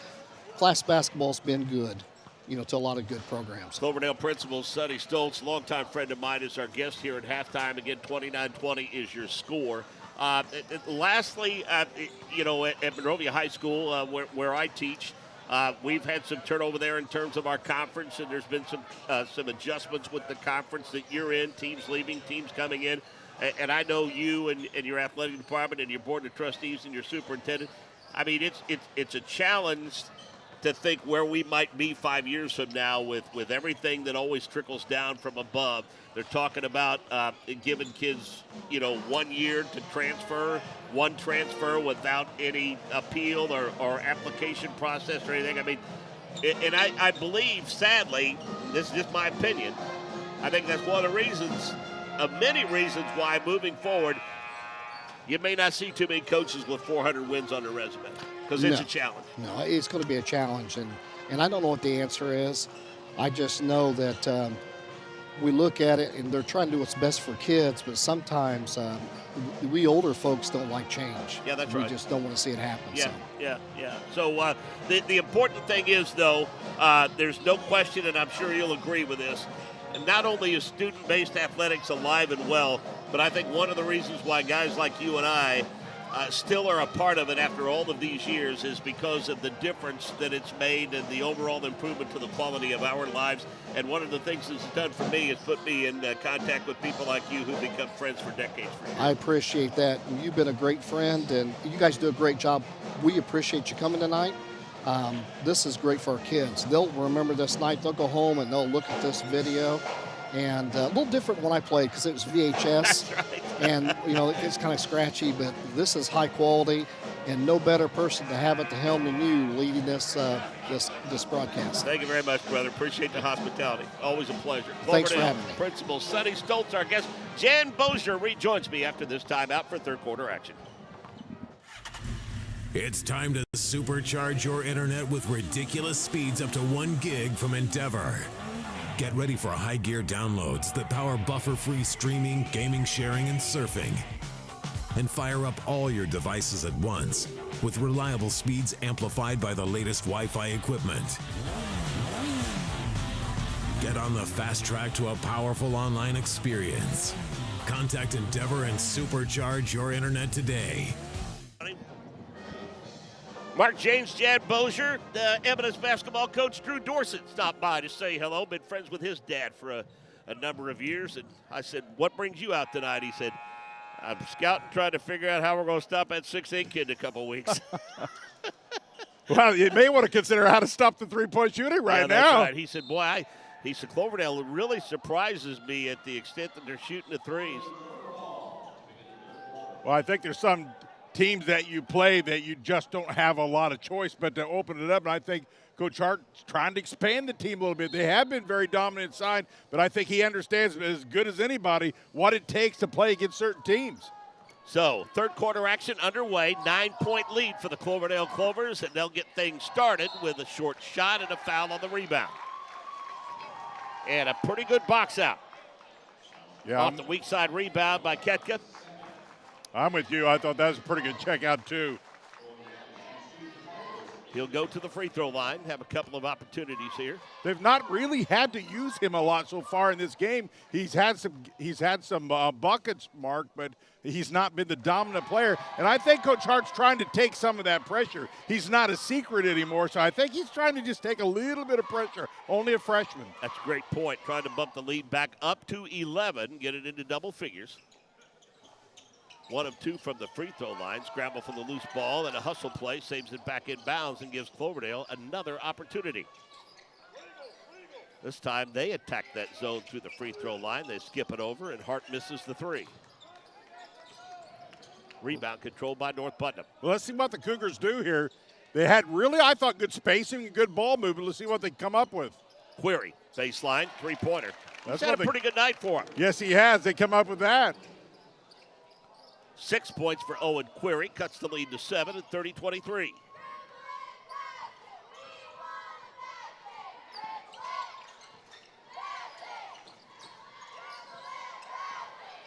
Speaker 9: Class basketball's been good, to a lot of good programs.
Speaker 2: Cloverdale principal Sonny Stoltz, longtime friend of mine, is our guest here at halftime. Again, 29-20 is your score. Lastly, at Monrovia High School, where I teach, we've had some turnover there in terms of our conference, and there's been some adjustments with the conference that you're in, teams leaving, teams coming in. And I know you and your athletic department and your board of trustees and your superintendent. I mean, it's a challenge to think where we might be 5 years from now with everything that always trickles down from above. They're talking about giving kids, 1 year to transfer, one transfer without any appeal or application process or anything. I mean, and I believe, sadly, this is just my opinion, I think that's one of the reasons, of many reasons why moving forward, you may not see too many coaches with 400 wins on their resume because it's a challenge.
Speaker 9: No, it's going to be a challenge, and I don't know what the answer is. I just know that we look at it, and they're trying to do what's best for kids, but sometimes we older folks don't like change.
Speaker 2: Yeah, that's right.
Speaker 9: We just don't want to see it happen.
Speaker 2: Yeah. So the important thing is, though, there's no question, and I'm sure you'll agree with this, and not only is student-based athletics alive and well, but I think one of the reasons why guys like you and I still are a part of it after all of these years is because of the difference that it's made and the overall improvement to the quality of our lives. And one of the things it's done for me is put me in contact with people like you who become friends for decades.
Speaker 9: I appreciate that. You've been a great friend, and you guys do a great job. We appreciate you coming tonight. This is great for our kids. They'll remember this night. They'll go home and they'll look at this video. And a little different when I played because it was VHS.
Speaker 2: That's right.
Speaker 9: And, it's kind of scratchy, but this is high quality. And no better person to have at the helm than you leading this broadcast.
Speaker 2: Thank you very much, brother. Appreciate the hospitality. Always a pleasure.
Speaker 9: Thanks for
Speaker 2: Cloverdale
Speaker 9: having me.
Speaker 2: Principal Sonny Stoltz, our guest. Jan Bozier rejoins me after this timeout for third quarter action.
Speaker 7: It's time to supercharge your internet with ridiculous speeds up to 1 gig from Endeavor. Get ready for high gear downloads that power buffer-free streaming, gaming, sharing, and surfing. And fire up all your devices at once with reliable speeds amplified by the latest Wi-Fi equipment. Get on the fast track to a powerful online experience. Contact Endeavor and supercharge your internet today.
Speaker 2: Mark James, Jan Bozier, the Eminence basketball coach Drew Dorsett stopped by to say hello. Been friends with his dad for a number of years. And I said, what brings you out tonight? He said, I'm scouting, trying to figure out how we're going to stop that 6'8" kid in a couple of weeks.
Speaker 3: Well, you may want to consider how to stop the three-point shooting right
Speaker 2: that's
Speaker 3: now.
Speaker 2: right. He said, he said, Cloverdale really surprises me at the extent that they're shooting the threes.
Speaker 3: Well, I think there's some teams that you play that you just don't have a lot of choice but to open it up. And I think Coach Hart's trying to expand the team a little bit. They have been very dominant inside, but I think he understands as good as anybody what it takes to play against certain teams.
Speaker 2: So, third quarter action underway. 9-point lead for the Cloverdale Clovers, and they'll get things started with a short shot and a foul on the rebound. And a pretty good box out.
Speaker 3: Yeah,
Speaker 2: Off the weak side rebound by Ketka.
Speaker 3: I'm with you. I thought that was a pretty good checkout, too.
Speaker 2: He'll go to the free throw line, have a couple of opportunities here.
Speaker 3: They've not really had to use him a lot so far in this game. He's had some buckets, Mark, but he's not been the dominant player. And I think Coach Hart's trying to take some of that pressure. He's not a secret anymore, so I think he's trying to just take a little bit of pressure. Only a freshman.
Speaker 2: That's a great point. Trying to bump the lead back up to 11, get it into double figures. 1 of 2 from the free throw line. Scramble for the loose ball and a hustle play. Saves it back in bounds and gives Cloverdale another opportunity. This time they attack that zone through the free throw line. They skip it over and Hart misses the 3. Rebound controlled by North Putnam.
Speaker 3: Well, let's see what the Cougars do here. They had really, I thought, good spacing and good ball movement. Let's see what they come up with.
Speaker 2: Query, baseline, three-pointer.
Speaker 3: That's
Speaker 2: He's had a pretty good night for him.
Speaker 3: Yes, he has. They come up with that.
Speaker 2: 6 points for Owen Query. Cuts the lead to 7 at 30-23.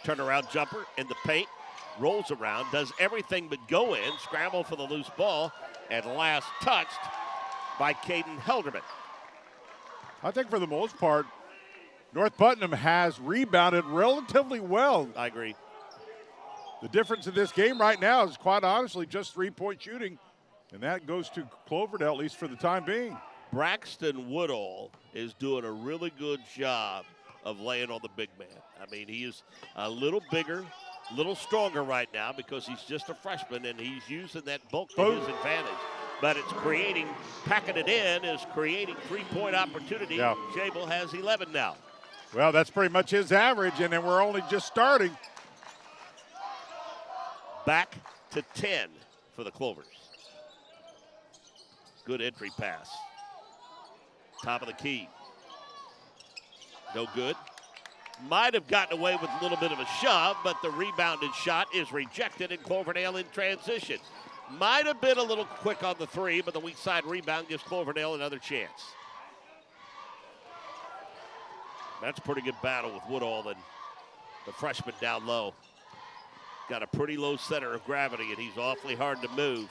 Speaker 2: Turnaround jumper in the paint. Rolls around, does everything but go in. Scramble for the loose ball. And last touched by Caden Helderman.
Speaker 3: I think for the most part, North Putnam has rebounded relatively well.
Speaker 2: I agree.
Speaker 3: The difference in this game right now is quite honestly just 3-point shooting, and that goes to Cloverdale, at least for the time being.
Speaker 2: Braxton Woodall is doing a really good job of laying on the big man. I mean, he is a little bigger, a little stronger right now because he's just a freshman, and he's using that bulk to his advantage. But it's creating, packing it in, is creating 3-point opportunity.
Speaker 3: Yeah.
Speaker 2: Jabel has 11 now.
Speaker 3: Well, that's pretty much his average, and then we're only just starting.
Speaker 2: Back to 10 for the Clovers. Good entry pass. Top of the key. No good. Might have gotten away with a little bit of a shove, but the rebounded shot is rejected, and Cloverdale in transition. Might have been a little quick on the 3, but the weak side rebound gives Cloverdale another chance. That's a pretty good battle with Woodall and the freshman down low. Got a pretty low center of gravity, and he's awfully hard to move.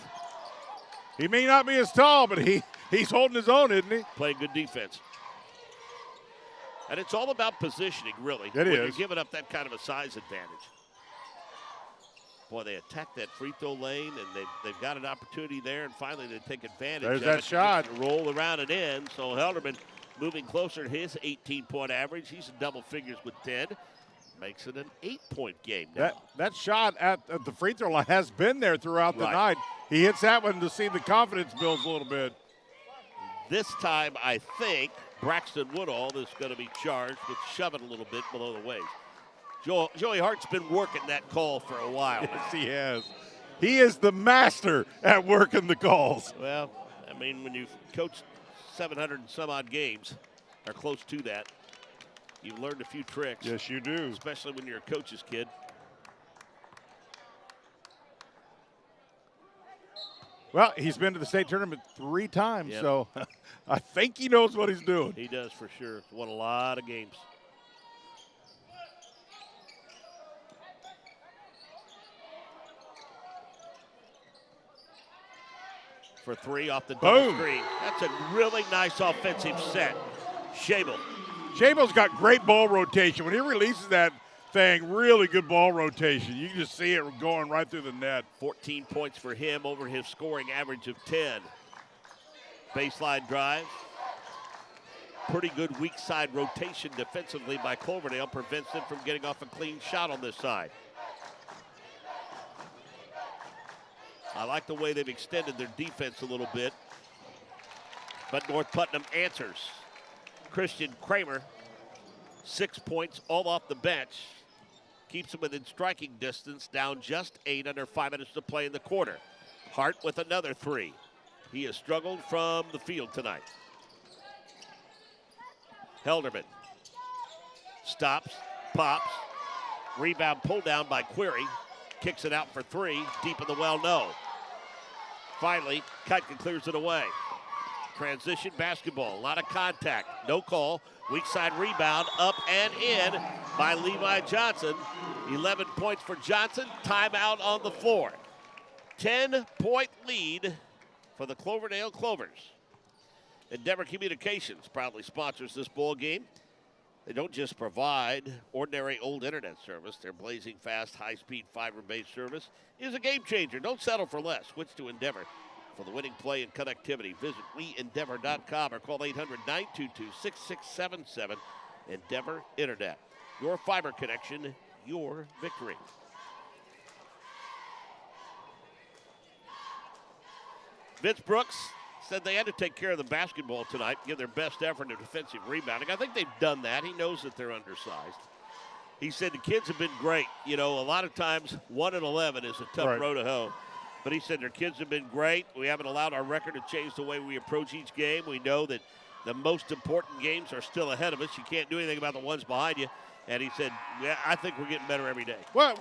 Speaker 3: He may not be as tall, but he's holding his own, isn't he?
Speaker 2: Playing good defense. And it's all about positioning, really.
Speaker 3: It
Speaker 2: when
Speaker 3: is.
Speaker 2: You're giving up that kind of a size advantage. Boy, they attack that free throw lane, and they've got an opportunity there, and finally they take advantage
Speaker 3: There's
Speaker 2: of
Speaker 3: that
Speaker 2: it.
Speaker 3: shot.
Speaker 2: Roll around and in. So Helderman moving closer to his 18-point average. He's in double figures with 10. Makes it an 8-point game now.
Speaker 3: That shot at the free throw line has been there throughout the night. He hits that one to see the confidence builds a little bit.
Speaker 2: This time, I think Braxton Woodall is going to be charged with shoving a little bit below the waist. Joey Hart's been working that call for a while.
Speaker 3: Yes, he has. He is the master at working the calls.
Speaker 2: Well, I mean, when you've coached 700 and some odd games, or close to that, you've learned a few tricks.
Speaker 3: Yes, you do.
Speaker 2: Especially when you're a coach's kid.
Speaker 3: Well, he's been to the state tournament 3 times,
Speaker 2: Yep.
Speaker 3: so I think he knows what he's doing.
Speaker 2: He does for sure. Won a lot of games. For 3 off the double
Speaker 3: Boom.
Speaker 2: screen. That's a really nice offensive set. Shable.
Speaker 3: Shable's got great ball rotation. When he releases that thing, really good ball rotation. You can just see it going right through the net.
Speaker 2: 14 points for him over his scoring average of 10. Baseline drive. Pretty good weak side rotation defensively by Cloverdale. Prevents them from getting off a clean shot on this side. I like the way they've extended their defense a little bit. But North Putnam answers. Christian Kramer, 6 points, all off the bench. Keeps them within striking distance, down just 8 under 5 minutes to play in the quarter. Hart with another 3. He has struggled from the field tonight. Helderman stops, pops, rebound pulled down by Query. Kicks it out for 3, deep in the well, no. Finally, Kutka clears it away. Transition basketball, a lot of contact, no call. Weak side rebound, up and in by Levi Johnson. 11 points for Johnson, timeout on the floor. 10-point lead for the Cloverdale Clovers. Endeavor Communications proudly sponsors this ball game. They don't just provide ordinary old internet service. Their blazing fast, high-speed, fiber-based service is a game changer. Don't settle for less. Switch to Endeavor for the winning play and connectivity. Visit weendeavor.com or call 800-922-6677. Endeavor Internet. Your fiber connection, your victory. Vince Brooks said they had to take care of the basketball tonight, give their best effort in defensive rebounding. I think they've done that. He knows that they're undersized. He said the kids have been great. You know, a lot of times 1-11 is a tough row to hoe. But he said their kids have been great. We haven't allowed our record to change the way we approach each game. We know that the most important games are still ahead of us. You can't do anything about the ones behind you. And he said, yeah, I think we're getting better every day.
Speaker 3: Well,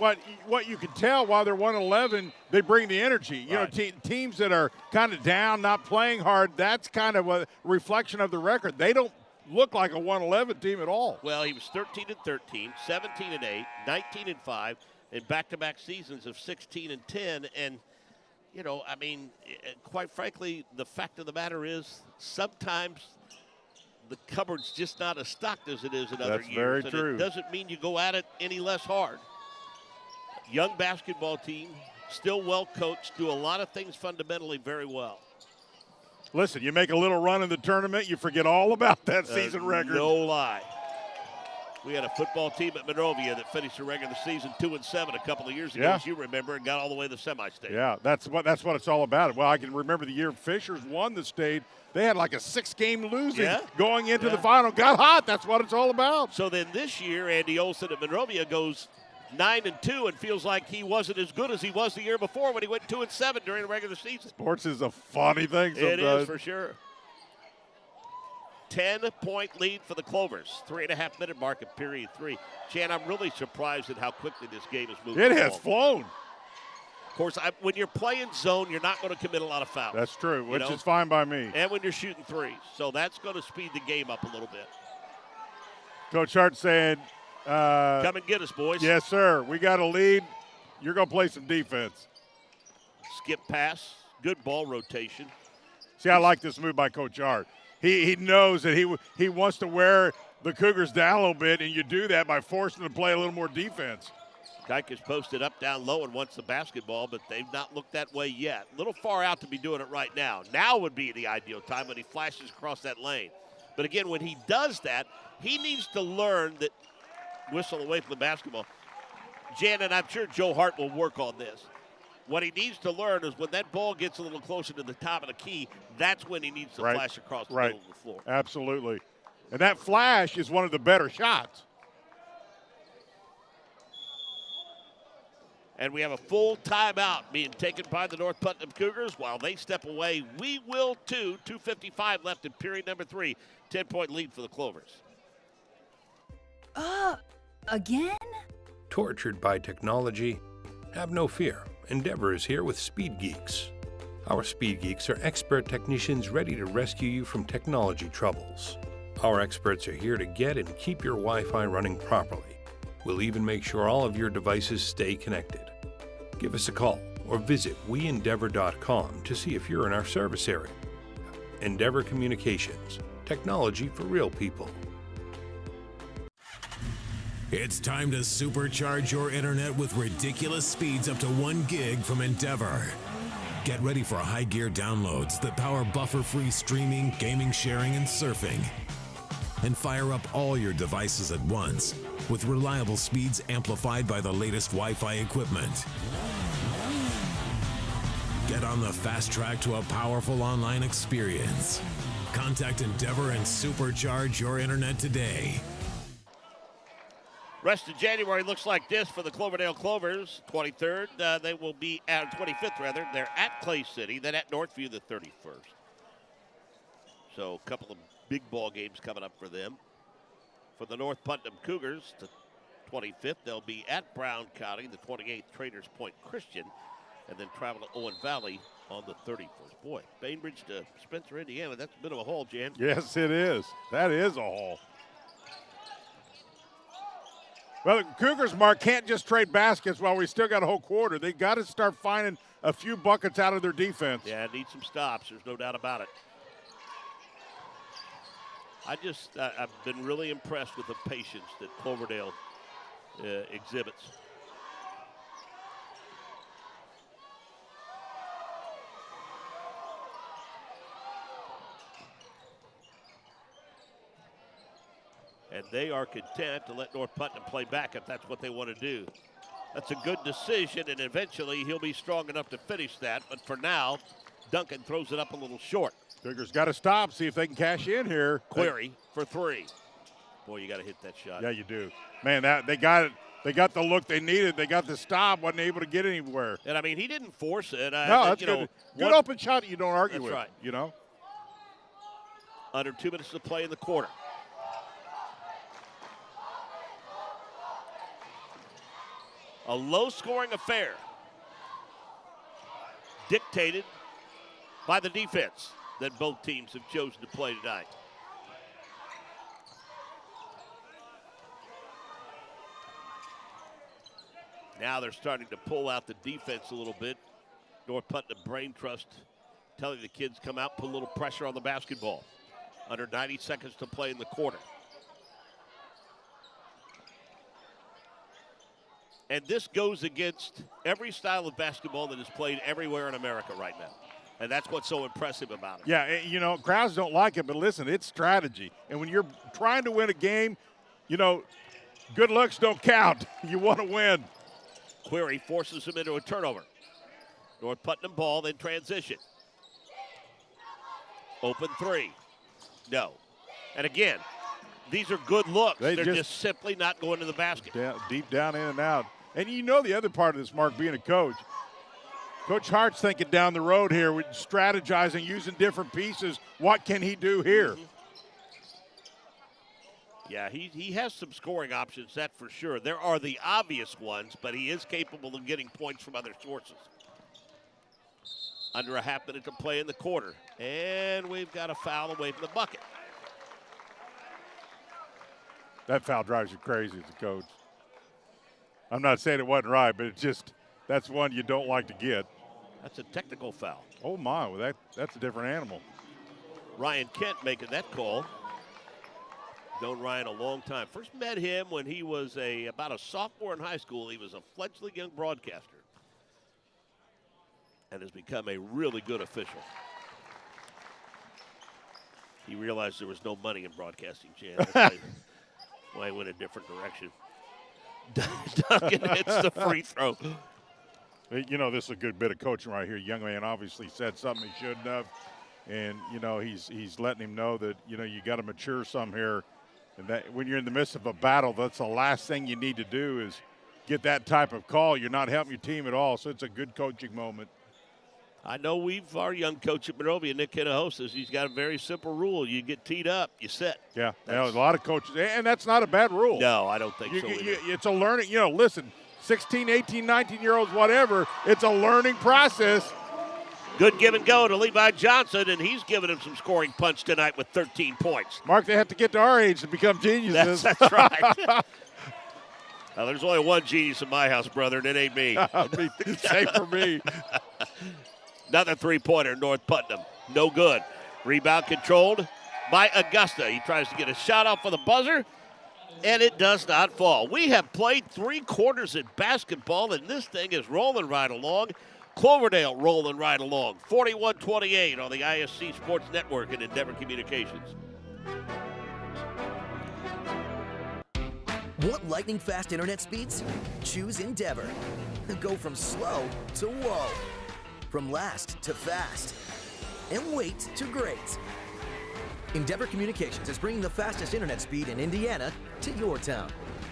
Speaker 3: what you can tell while they're 1-11, they bring the energy. You know, teams that are kind of down, not playing hard, that's kind of a reflection of the record. They don't look like a 1-11 team at all.
Speaker 2: Well, he was 13-13, 17-8, 19-5, in back-to-back seasons of 16-10. And, you know, I mean, quite frankly, the fact of the matter is sometimes the cupboard's just not as stocked as it is in other years.
Speaker 3: That's very
Speaker 2: and
Speaker 3: true.
Speaker 2: It doesn't mean you go at it any less hard. Young basketball team, still well coached, do a lot of things fundamentally very well.
Speaker 3: Listen, you make a little run in the tournament, you forget all about that season record.
Speaker 2: No lie. We had a football team at Monrovia that finished the regular season 2-7 a couple of years ago, as you remember, and got all the way to the semi-state.
Speaker 3: Yeah, that's what it's all about. Well, I can remember the year Fishers won the state. They had like a 6-game losing going into the final. Got hot. That's what it's all about.
Speaker 2: So then this year, Andy Olson at Monrovia goes 9-2 and feels like he wasn't as good as he was the year before when he went 2-7 during the regular season.
Speaker 3: Sports is a funny thing sometimes.
Speaker 2: It is for sure. 10-point lead for the Clovers. 3.5-minute mark of period 3. Jan, I'm really surprised at how quickly this game has moved.
Speaker 3: It has flown.
Speaker 2: Of course, when you're playing zone, you're not going to commit a lot of fouls.
Speaker 3: That's true, which is fine by me.
Speaker 2: And when you're shooting threes. So that's going to speed the game up a little bit.
Speaker 3: Coach Hart saying,
Speaker 2: come and get us, boys.
Speaker 3: Yes, sir. We got a lead. You're going to play some defense.
Speaker 2: Skip pass. Good ball rotation.
Speaker 3: See, I like this move by Coach Hart. He knows that he wants to wear the Cougars down a little bit, and you do that by forcing them to play a little more defense.
Speaker 2: Dyke has posted up, down low, and wants the basketball, but they've not looked that way yet. A little far out to be doing it right now. Now would be the ideal time when he flashes across that lane. But again, when he does that, he needs to learn that whistle away from the basketball. Jan, and I'm sure Joe Hart will work on this. What he needs to learn is when that ball gets a little closer to the top of the key, that's when he needs to flash across the middle of the floor.
Speaker 3: Absolutely. And that flash is one of the better shots.
Speaker 2: And we have a full timeout being taken by the North Putnam Cougars. While they step away, we will too. 2:55 left in period number 3. 10-point lead for the Clovers.
Speaker 10: Again?
Speaker 8: Tortured by technology? Have no fear. Endeavor is here with Speed Geeks. Our Speed Geeks are expert technicians ready to rescue you from technology troubles. Our experts are here to get and keep your Wi-Fi running properly. We'll even make sure all of your devices stay connected. Give us a call or visit weendeavor.com to see if you're in our service area. Endeavor Communications, technology for real people.
Speaker 7: It's time to supercharge your internet with ridiculous speeds up to 1 gig from Endeavor. Get ready for high gear downloads that power buffer-free streaming, gaming, sharing, and surfing. And fire up all your devices at once with reliable speeds amplified by the latest Wi-Fi equipment. Get on the fast track to a powerful online experience. Contact Endeavor and supercharge your internet today.
Speaker 2: Rest of January looks like this for the Cloverdale Clovers. 23rd, they will be at 25th rather. They're at Clay City, then at Northview the 31st. So a couple of big ball games coming up for them. For the North Putnam Cougars, the 25th, they'll be at Brown County, the 28th Traders Point Christian, and then travel to Owen Valley on the 31st. Boy, Bainbridge to Spencer, Indiana, that's a bit of a haul, Jan.
Speaker 3: Yes, it is. That is a haul. Well, the Cougars, Mark, can't just trade baskets while we still got a whole quarter. They got to start finding a few buckets out of their defense.
Speaker 2: Yeah, need some stops. There's no doubt about it. I've been really impressed with the patience that Cloverdale exhibits. And they are content to let North Putnam play back if that's what they want to do. That's a good decision, and eventually he'll be strong enough to finish that. But for now, Duncan throws it up a little short.
Speaker 3: Cougars got to stop, see if they can cash in here.
Speaker 2: Query for 3. Boy, you got to hit that shot.
Speaker 3: Yeah, you do. Man, they got it. They got the look they needed. They got the stop. Wasn't able to get anywhere.
Speaker 2: And, I mean, he didn't force it.
Speaker 3: No, that's good. Good open shot that you don't argue with.
Speaker 2: That's right.
Speaker 3: You know?
Speaker 2: Under 2 minutes to play in the quarter. A low-scoring affair dictated by the defense that both teams have chosen to play tonight. Now they're starting to pull out the defense a little bit. North Putnam Brain Trust telling the kids come out, put a little pressure on the basketball. Under 90 seconds to play in the quarter. And this goes against every style of basketball that is played everywhere in America right now. And that's what's so impressive about it.
Speaker 3: Yeah, you know, crowds don't like it, but listen, it's strategy. And when you're trying to win a game, you know, good looks don't count. You want to win.
Speaker 2: Query forces him into a turnover. North Putnam ball, then transition. Open 3. No. And again, these are good looks. They're just simply not going to the basket.
Speaker 3: Deep down, in and out. And you know the other part of this, Mark, being a coach. Coach Hart's thinking down the road here with strategizing, using different pieces. What can he do here?
Speaker 2: Mm-hmm. Yeah, he has some scoring options, that's for sure. There are the obvious ones, but he is capable of getting points from other sources. Under a half minute to play in the quarter. And we've got a foul away from the bucket.
Speaker 3: That foul drives you crazy as a coach. I'm not saying it wasn't right, but it's just, that's one you don't like to get.
Speaker 2: That's a technical foul.
Speaker 3: Oh, my. Well, that's a different animal.
Speaker 2: Ryan Kent making that call. Known Ryan a long time. First met him when he was about a sophomore in high school. He was a fledgling young broadcaster and has become a really good official. He realized there was no money in broadcasting, Jan. That's why he went a different direction. Duncan hits the free throw.
Speaker 3: You know, this is a good bit of coaching right here. Young man obviously said something he shouldn't have. And, you know, he's letting him know that, you know, you got to mature some here. And that when you're in the midst of a battle, that's the last thing you need to do is get that type of call. You're not helping your team at all. So it's a good coaching moment.
Speaker 2: I know our young coach at Monrovia, Nick Hinojosa, he's got a very simple rule. You get teed up, you sit.
Speaker 3: Yeah, a lot of coaches, and that's not a bad rule.
Speaker 2: No, I don't think so either.
Speaker 3: It's a learning, you know, listen, 16, 18, 19-year-olds, whatever, it's a learning process.
Speaker 2: Good give and go to Levi Johnson, and he's giving him some scoring punch tonight with 13 points.
Speaker 3: Mark, they have to get to our age to become geniuses.
Speaker 2: That's right. Now, there's only one genius in my house, brother, and it ain't me.
Speaker 3: Same for me.
Speaker 2: Another three-pointer, North Putnam. No good. Rebound controlled by Augusta. He tries to get a shot off for the buzzer, and it does not fall. We have played 3 quarters in basketball, and this thing is rolling right along. Cloverdale rolling right along. 41-28 on the ISC Sports Network and Endeavor Communications.
Speaker 4: Want lightning-fast internet speeds? Choose Endeavor. Go from slow to whoa. From last to fast. And wait to great. Endeavor Communications is bringing the fastest internet speed in Indiana to your town.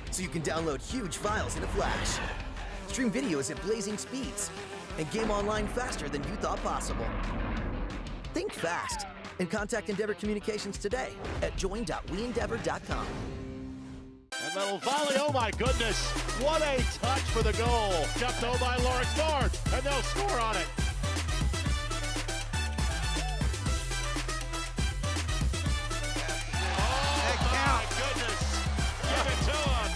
Speaker 4: So you can download huge files in a flash. Stream videos at blazing speeds. And game online faster than you thought possible. Think fast and contact Endeavor Communications today at join.weendeavor.com.
Speaker 10: And that'll volley, oh my goodness, what a touch for the goal. Jumped over by Lawrence North, and they'll score on it. Oh my goodness, give it to him.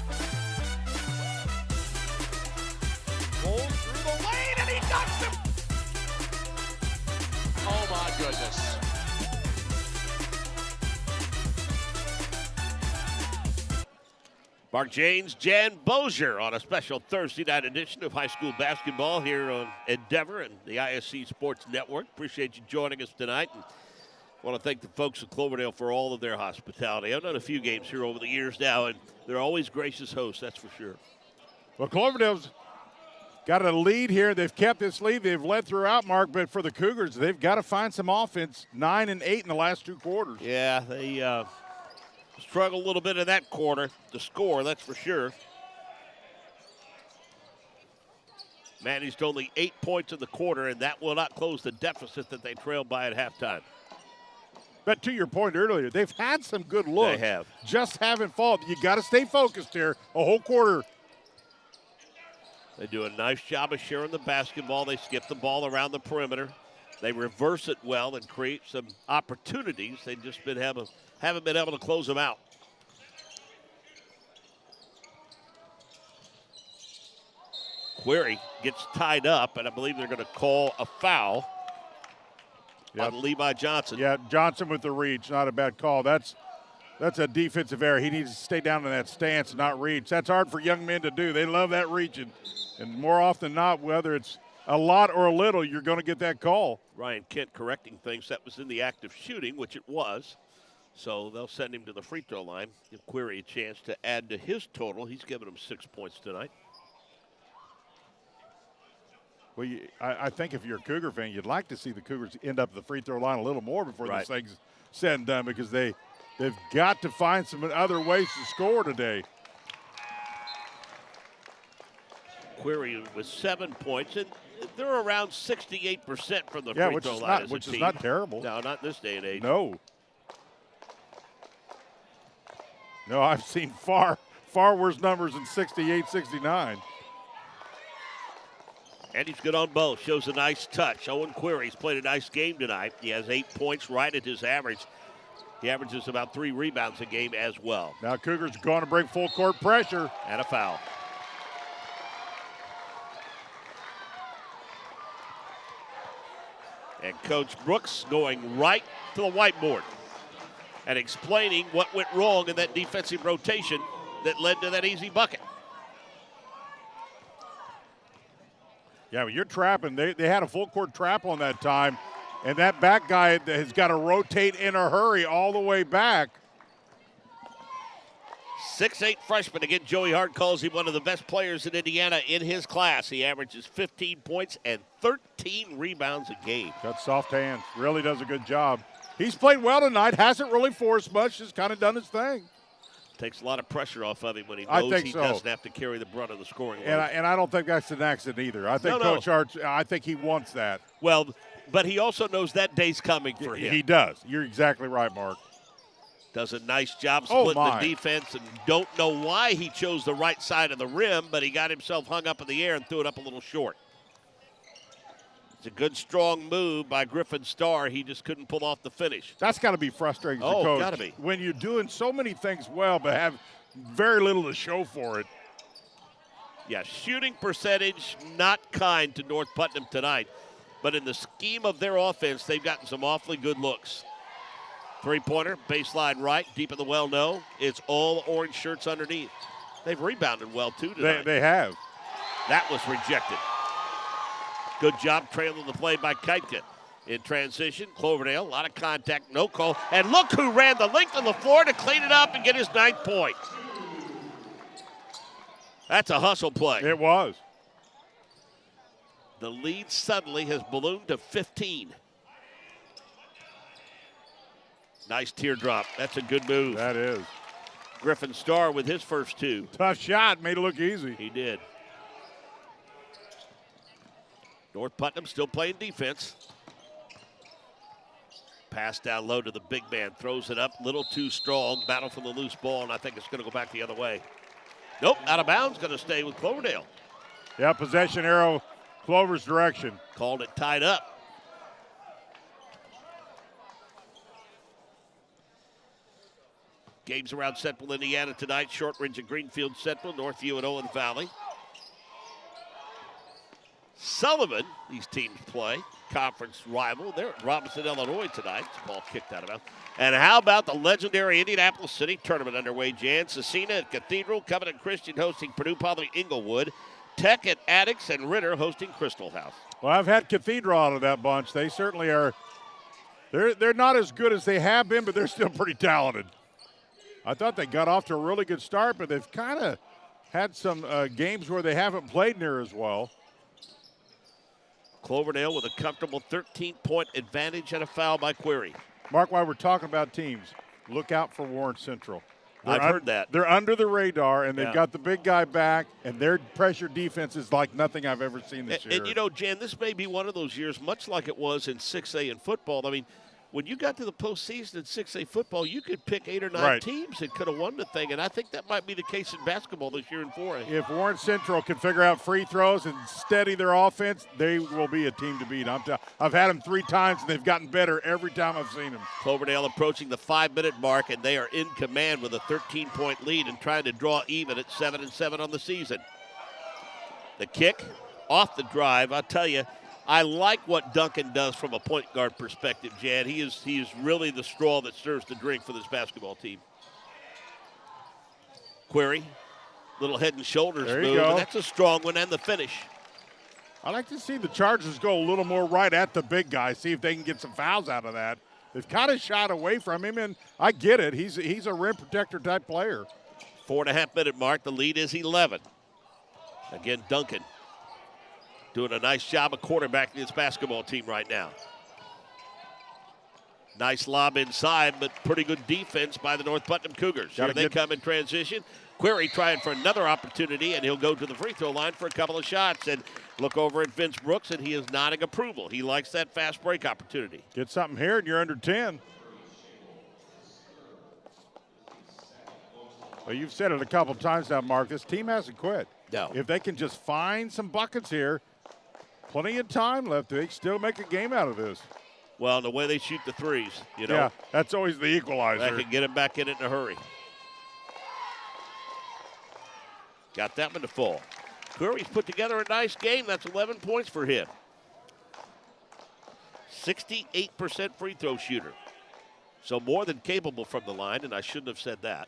Speaker 10: Rolls through the lane and he knocks him. Oh my goodness.
Speaker 2: Mark Janes, Jan Bozier on a special Thursday night edition of high school basketball here on Endeavor and the ISC Sports Network. Appreciate you joining us tonight. And I want to thank the folks at Cloverdale for all of their hospitality. I've done a few games here over the years now, and they're always gracious hosts, that's for sure.
Speaker 3: Well, Cloverdale's got a lead here. They've kept this lead. They've led throughout, Mark, but for the Cougars, they've got to find some offense. 9 and 8 in the last 2 quarters.
Speaker 2: Yeah, they struggled a little bit in that quarter to score, that's for sure. Managed only 8 points in the quarter, and that will not close the deficit that they trailed by at halftime.
Speaker 3: But to your point earlier, they've had some good looks.
Speaker 2: They have.
Speaker 3: Just haven't fallen. You got to stay focused here a whole quarter.
Speaker 2: They do a nice job of sharing the basketball. They skip the ball around the perimeter. They reverse it well and create some opportunities. They just haven't been able to close them out. Query gets tied up, and I believe they're going to call a foul on Levi Johnson.
Speaker 3: Yeah, Johnson with the reach, not a bad call. That's a defensive error. He needs to stay down in that stance and not reach. That's hard for young men to do. They love that reaching. And more often than not, whether it's a lot or a little, you're going to get that call.
Speaker 2: Ryan Kent correcting things. That was in the act of shooting, which it was. So they'll send him to the free throw line. Give Query a chance to add to his total. He's given him 6 points tonight.
Speaker 3: Well, I think if you're a Cougar fan, you'd like to see the Cougars end up at the free throw line a little more before this thing's said and done, because they've got to find some other ways to score today.
Speaker 2: Query with 7 points, and they're around 68% from the free throw line.
Speaker 3: Which is not terrible.
Speaker 2: No, not in this day and age.
Speaker 3: No, I've seen far worse numbers than 68, 69.
Speaker 2: And he's good on both. Shows a nice touch. Owen Query's played a nice game tonight. He has 8 points, right at his average. He averages about 3 rebounds a game as well.
Speaker 3: Now Cougars going to bring full court pressure.
Speaker 2: And a foul. And Coach Brooks going right to the whiteboard and explaining what went wrong in that defensive rotation that led to that easy bucket.
Speaker 3: Yeah, but you're trapping. They had a full court trap on that time, and that back guy has got to rotate in a hurry all the way back.
Speaker 2: 6'8" freshman. Again, Joey Hart calls him one of the best players in Indiana in his class. He averages 15 points and 13 rebounds a game.
Speaker 3: Got soft hands. Really does a good job. He's played well tonight. Hasn't really forced much. Just kind of done his thing.
Speaker 2: Takes a lot of pressure off of him when he knows he doesn't have to carry the brunt of the scoring.
Speaker 3: And I don't think that's an accident either. I think Coach Hart, I think he wants that.
Speaker 2: Well, but he also knows that day's coming for him.
Speaker 3: He does. You're exactly right, Mark.
Speaker 2: Does a nice job splitting the defense, and don't know why he chose the right side of the rim, but he got himself hung up in the air and threw it up a little short. It's a good, strong move by Griffin Starr. He just couldn't pull off the finish.
Speaker 3: That's got to be frustrating as a coach.
Speaker 2: Got to be.
Speaker 3: When you're doing so many things well but have very little to show for it.
Speaker 2: Yeah, shooting percentage not kind to North Putnam tonight, but in the scheme of their offense, they've gotten some awfully good looks. Three-pointer, baseline right, deep in the well, no. It's all orange shirts underneath. They've rebounded well, too, tonight.
Speaker 3: They have.
Speaker 2: That was rejected. Good job trailing the play by Keitka. In transition, Cloverdale, a lot of contact, no call. And look who ran the length of the floor to clean it up and get his 9th point. That's a hustle play.
Speaker 3: It was.
Speaker 2: The lead suddenly has ballooned to 15. Nice teardrop. That's a good move.
Speaker 3: That is.
Speaker 2: Griffin Starr with his first 2.
Speaker 3: Tough shot. Made it look easy.
Speaker 2: He did. North Putnam still playing defense. Pass down low to the big man. Throws it up. Little too strong. Battle for the loose ball, and I think it's going to go back the other way. Nope. Out of bounds. Going to stay with Cloverdale.
Speaker 3: Yeah, possession arrow Clover's direction.
Speaker 2: Called it tied up. Games around Central Indiana tonight. Shortridge and Greenfield Central, Northview and Owen Valley. Sullivan, these teams play. Conference rival. They're at Robinson, Illinois tonight. Ball kicked out of bounds. And how about the legendary Indianapolis City tournament underway, Jan? Cecina at Cathedral, Covenant Christian hosting Purdue Poly Inglewood, Tech at Addicts, and Ritter hosting Crystal House.
Speaker 3: Well, I've had Cathedral out of that bunch. They certainly are. They're not as good as they have been, but they're still pretty talented. I thought they got off to a really good start, but they've kind of had some games where they haven't played near as well.
Speaker 2: Cloverdale with a comfortable 13-point advantage and a foul by Query.
Speaker 3: Mark, while we're talking about teams, look out for Warren Central.
Speaker 2: I've heard that.
Speaker 3: They're under the radar, and they've got the big guy back, and their pressure defense is like nothing I've ever seen this year.
Speaker 2: And, you know, Jan, this may be one of those years, much like it was in 6A in football. I mean, when you got to the postseason in 6A football, you could pick 8 or 9 teams that could have won the thing, and I think that might be the case in basketball this year in 4A.
Speaker 3: If Warren Central can figure out free throws and steady their offense, they will be a team to beat. I've had them 3 times, and they've gotten better every time I've seen them.
Speaker 2: Cloverdale approaching the 5-minute mark, and they are in command with a 13-point lead and trying to draw even at 7-7 on the season. The kick off the drive, I'll tell you, I like what Duncan does from a point guard perspective, Jan. He is really the straw that stirs the drink for this basketball team. Query, little head and shoulders move, and that's a strong one, and the finish.
Speaker 3: I like to see the Chargers go a little more right at the big guy, see if they can get some fouls out of that. They've kind of shot away from him, and I get it. He's a rim protector type player.
Speaker 2: 4.5-minute mark. The lead is 11. Again, Duncan doing a nice job of quarterbacking this basketball team right now. Nice lob inside, but pretty good defense by the North Putnam Cougars. Here they come in transition. Query trying for another opportunity, and he'll go to the free throw line for a couple of shots. And look over at Vince Brooks, and he is nodding approval. He likes that fast break opportunity.
Speaker 3: Get something here, and you're under 10. Well, you've said it a couple times now, Mark. This team hasn't quit.
Speaker 2: No.
Speaker 3: If they can just find some buckets here, plenty of time left. They can still make a game out of this.
Speaker 2: Well, the way they shoot the threes, you know.
Speaker 3: Yeah, that's always the equalizer.
Speaker 2: They can get him back in it in a hurry. Got that one to fall. Curry's put together a nice game. That's 11 points for him. 68% free throw shooter. So more than capable from the line, and I shouldn't have said that.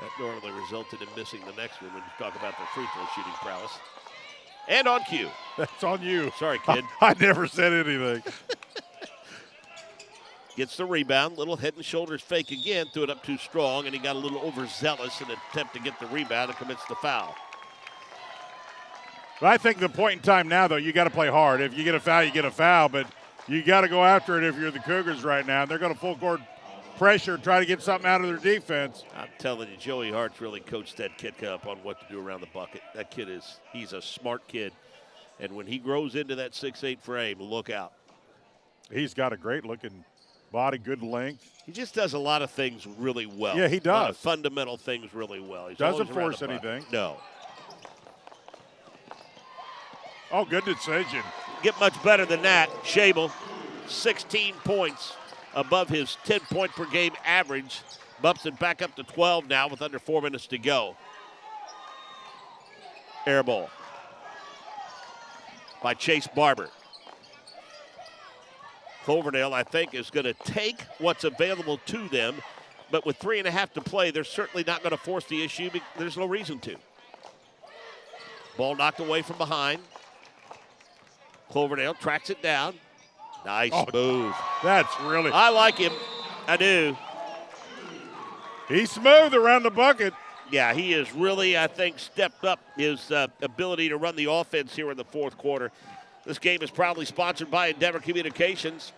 Speaker 2: That normally resulted in missing the next one when you talk about the free throw shooting prowess. And on cue.
Speaker 3: That's on you.
Speaker 2: Sorry, kid.
Speaker 3: I never said anything.
Speaker 2: Gets the rebound, little head and shoulders fake again, threw it up too strong, and he got a little overzealous in an attempt to get the rebound and commits the foul.
Speaker 3: But I think the point in time now, though, you got to play hard. If you get a foul, you get a foul, but you got to go after it if you're the Cougars right now. They're going to full court pressure, try to get something out of their defense.
Speaker 2: I'm telling you, Joey Hart's really coached that kid up on what to do around the bucket. That kid he's a smart kid. And when he grows into that 6'8" frame, look out.
Speaker 3: He's got a great-looking body, good length.
Speaker 2: He just does a lot of things really well.
Speaker 3: Yeah, he does.
Speaker 2: A lot of fundamental things really well. He
Speaker 3: doesn't force anything.
Speaker 2: No.
Speaker 3: Oh, good decision.
Speaker 2: Get much better than that. Schabel, 16 points above his 10-point-per-game average. Bumps it back up to 12 now with under 4 minutes to go. Air ball by Chase Barber. Cloverdale, I think, is going to take what's available to them, but with 3.5 to play, they're certainly not going to force the issue. There's no reason to. Ball knocked away from behind. Cloverdale tracks it down. Nice move.
Speaker 3: That's really.
Speaker 2: I like him. I do.
Speaker 3: He's smooth around the bucket.
Speaker 2: Yeah, he has really, I think, stepped up his ability to run the offense here in the fourth quarter. This game is proudly sponsored by Endeavor Communications.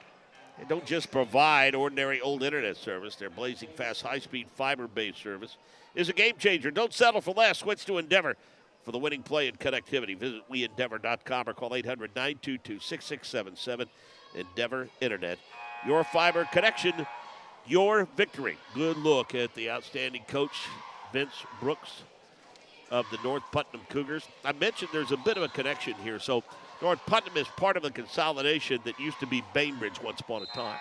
Speaker 2: They don't just provide ordinary old internet service. Their blazing fast, high-speed, fiber-based service is a game changer. Don't settle for less. Switch to Endeavor for the winning play and connectivity. Visit weendeavor.com or call 800-922-6677. Endeavor Internet. Your fiber connection, your victory. Good look at the outstanding coach, Vince Brooks of the North Putnam Cougars. I mentioned there's a bit of a connection here. So North Putnam is part of a consolidation that used to be Bainbridge once upon a time.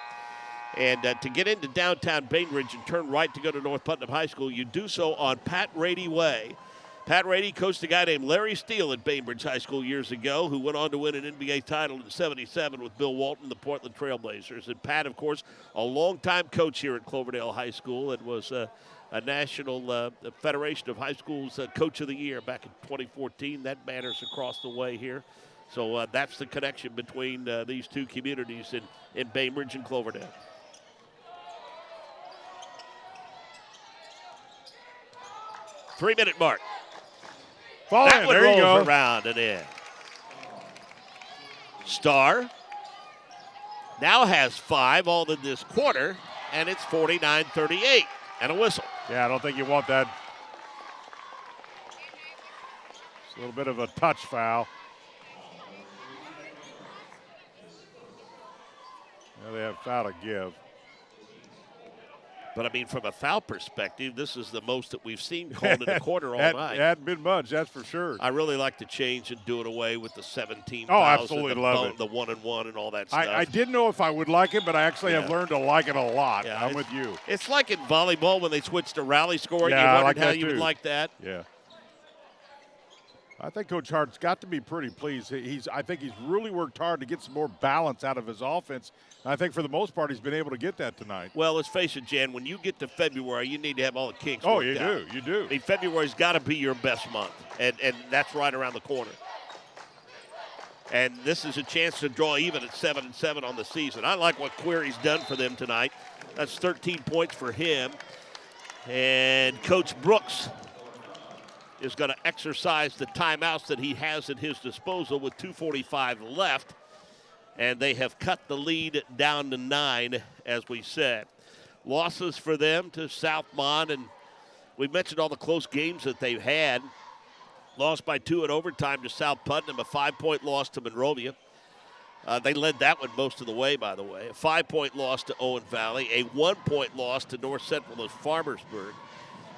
Speaker 2: And to get into downtown Bainbridge and turn right to go to North Putnam High School, you do so on Pat Rady Way. Pat Rady coached a guy named Larry Steele at Bainbridge High School years ago, who went on to win an NBA title in '77 with Bill Walton, the Portland Trailblazers. And Pat, of course, a longtime coach here at Cloverdale High School and was a National Federation of High Schools Coach of the Year back in 2014. That banner's across the way here. So that's the connection between these two communities in Bainbridge and Cloverdale. Three-minute mark. That one rolls around and in. Starr now has 5 all in this quarter, and it's 49-38. And a whistle.
Speaker 3: Yeah, I don't think you want that. It's a little bit of a touch foul. Now they have foul to give.
Speaker 2: But, I mean, from a foul perspective, this is the most that we've seen called in a quarter all night.
Speaker 3: It hadn't been much, that's for sure.
Speaker 2: I really like to change and do it away with the 17
Speaker 3: fouls.
Speaker 2: Oh,
Speaker 3: absolutely love it.
Speaker 2: The 1-and-1 and all that stuff.
Speaker 3: I didn't know if I would like it, but I actually have learned to like it a lot. Yeah, I'm with you.
Speaker 2: It's like in volleyball when they switched to rally scoring.
Speaker 3: Yeah,
Speaker 2: you wondered
Speaker 3: I like
Speaker 2: how
Speaker 3: that
Speaker 2: you would like that.
Speaker 3: Yeah. I think Coach Hart's got to be pretty pleased. I think he's really worked hard to get some more balance out of his offense. And I think for the most part he's been able to get that tonight.
Speaker 2: Well, let's face it, Jan, when you get to February, you need to have all the kinks
Speaker 3: Oh,
Speaker 2: worked
Speaker 3: you
Speaker 2: out.
Speaker 3: do. You do.
Speaker 2: I mean, February's got to be your best month, and that's right around the corner. And this is a chance to draw even at 7-7 on the season. I like what Query's done for them tonight. That's 13 points for him. And Coach Brooks is going to exercise the timeouts that he has at his disposal with 2:45 left. And they have cut the lead down to 9, as we said. Losses for them to Southmont, and we mentioned all the close games that they've had. Lost by 2 in overtime to South Putnam, a 5-point loss to Monrovia. They led that one most of the way, by the way. A 5-point loss to Owen Valley, a 1-point loss to North Central of Farmersburg.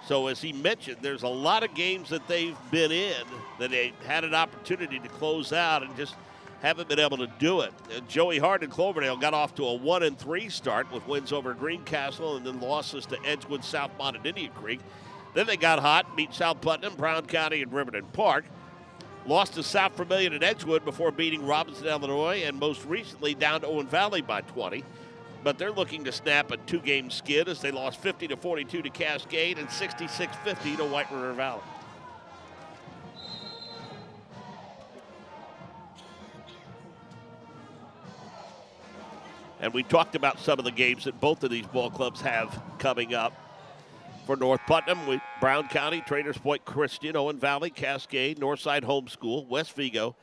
Speaker 2: So as he mentioned, there's a lot of games that they've been in that they had an opportunity to close out and just haven't been able to do it. Joey Hart and Cloverdale got off to a 1-3 start with wins over Greencastle and then losses to Edgewood, Southmont, and Indian Creek. Then they got hot, beat South Putnam, Brown County, and Riverton Park. Lost to South Vermilion and Edgewood before beating Robinson, Illinois, and most recently down to Owen Valley by 20. But they're looking to snap a 2-game skid as they lost 50-42 to Cascade and 66-50 to White River Valley. And we talked about some of the games that both of these ball clubs have coming up. For North Putnam, Brown County, Traders Point Christian, Owen Valley, Cascade, Northside Homeschool, West Vigo.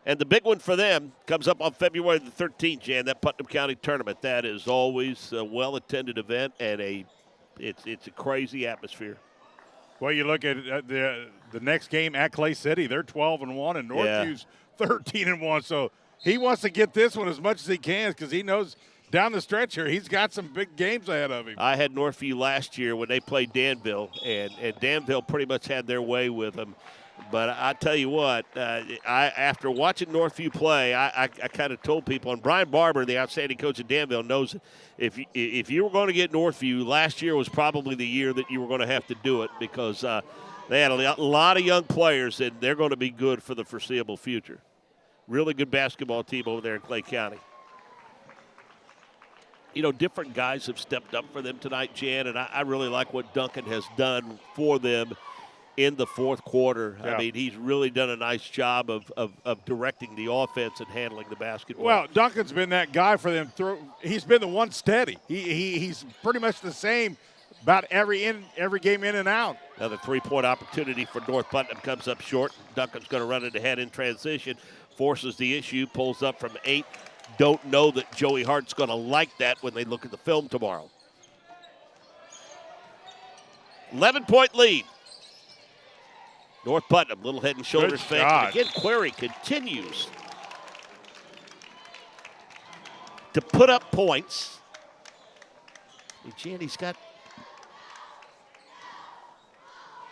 Speaker 2: And the big one for them comes up on February the 13th, Jan, that Putnam County tournament. That is always a well-attended event, and it's a crazy atmosphere.
Speaker 3: Well, you look at the next game at Clay City. They're 12-1, and Northview's 13-1. So he wants to get this one as much as he can because he knows down the stretch here he's got some big games ahead of him.
Speaker 2: I had Northview last year when they played Danville, and Danville pretty much had their way with them. But I tell you what, after watching Northview play, I kind of told people, and Brian Barber, the outstanding coach at Danville, knows if you were going to get Northview, last year was probably the year that you were going to have to do it because they had a lot of young players, and they're going to be good for the foreseeable future. Really good basketball team over there in Clay County. You know, different guys have stepped up for them tonight, Jan, and I really like what Duncan has done for them in the fourth quarter. Yeah. I mean, he's really done a nice job of directing the offense and handling the basketball.
Speaker 3: Well, Duncan's been that guy for them. He's been the one steady. He's pretty much the same about every game in and out.
Speaker 2: Another three-point opportunity for North Putnam comes up short. Duncan's going to run it ahead in transition, forces the issue, pulls up from 8. Don't know that Joey Hart's going to like that when they look at the film tomorrow. 11-point lead. North Putnam, little head and shoulders fake. Again, Query continues to put up points. Jan, he's got,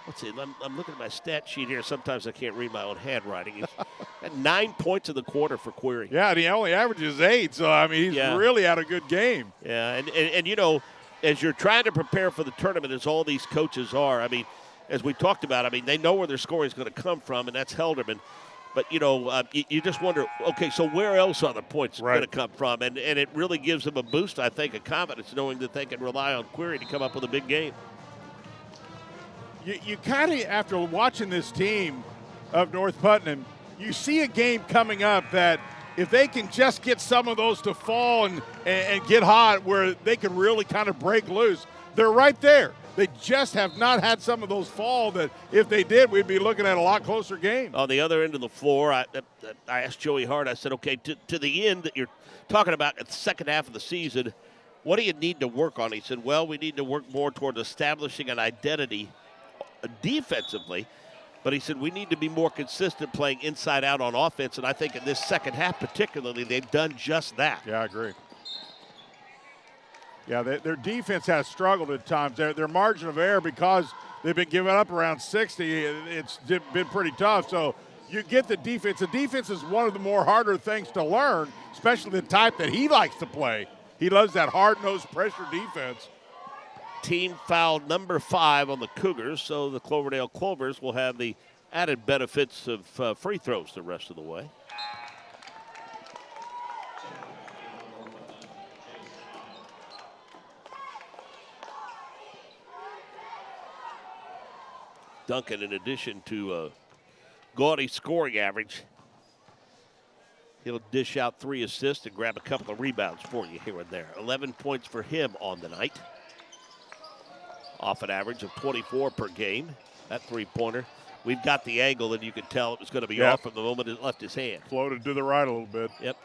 Speaker 2: let's see, I'm looking at my stat sheet here. Sometimes I can't read my own handwriting. He's got 9 points in the quarter for Query.
Speaker 3: Yeah, and he only averages 8, so, I mean, he's really had a good game.
Speaker 2: Yeah, and you know, as you're trying to prepare for the tournament, as all these coaches are, I mean, as we talked about, I mean, they know where their scoring is going to come from, and that's Helderman. But, you know, you just wonder, okay, so where else are the points going to come from? And it really gives them a boost, I think, of confidence, knowing that they can rely on Query to come up with a big game.
Speaker 3: You kind of, after watching this team of North Putnam, you see a game coming up that if they can just get some of those to fall and get hot where they can really kind of break loose, they're right there. They just have not had some of those fall that if they did, we'd be looking at a lot closer game.
Speaker 2: On the other end of the floor, I asked Joey Hart, I said, okay, to the end that you're talking about at the second half of the season, what do you need to work on? He said, well, we need to work more toward establishing an identity defensively. But he said we need to be more consistent playing inside out on offense. And I think in this second half particularly, they've done just that.
Speaker 3: Yeah, I agree. Yeah, their defense has struggled at times. Their margin of error, because they've been giving up around 60, it's been pretty tough. So you get the defense. The defense is one of the more harder things to learn, especially the type that he likes to play. He loves that hard-nosed pressure defense.
Speaker 2: Team foul number 5 on the Cougars, so the Cloverdale Clovers will have the added benefits of free throws the rest of the way. Duncan, in addition to a gaudy scoring average, he'll dish out 3 assists and grab a couple of rebounds for you here and there. 11 points for him on the night. Off an average of 24 per game. That three-pointer. We've got the angle, and you could tell it was going to be off from the moment it left his hand.
Speaker 3: Floated to the right a little bit.
Speaker 2: Yep.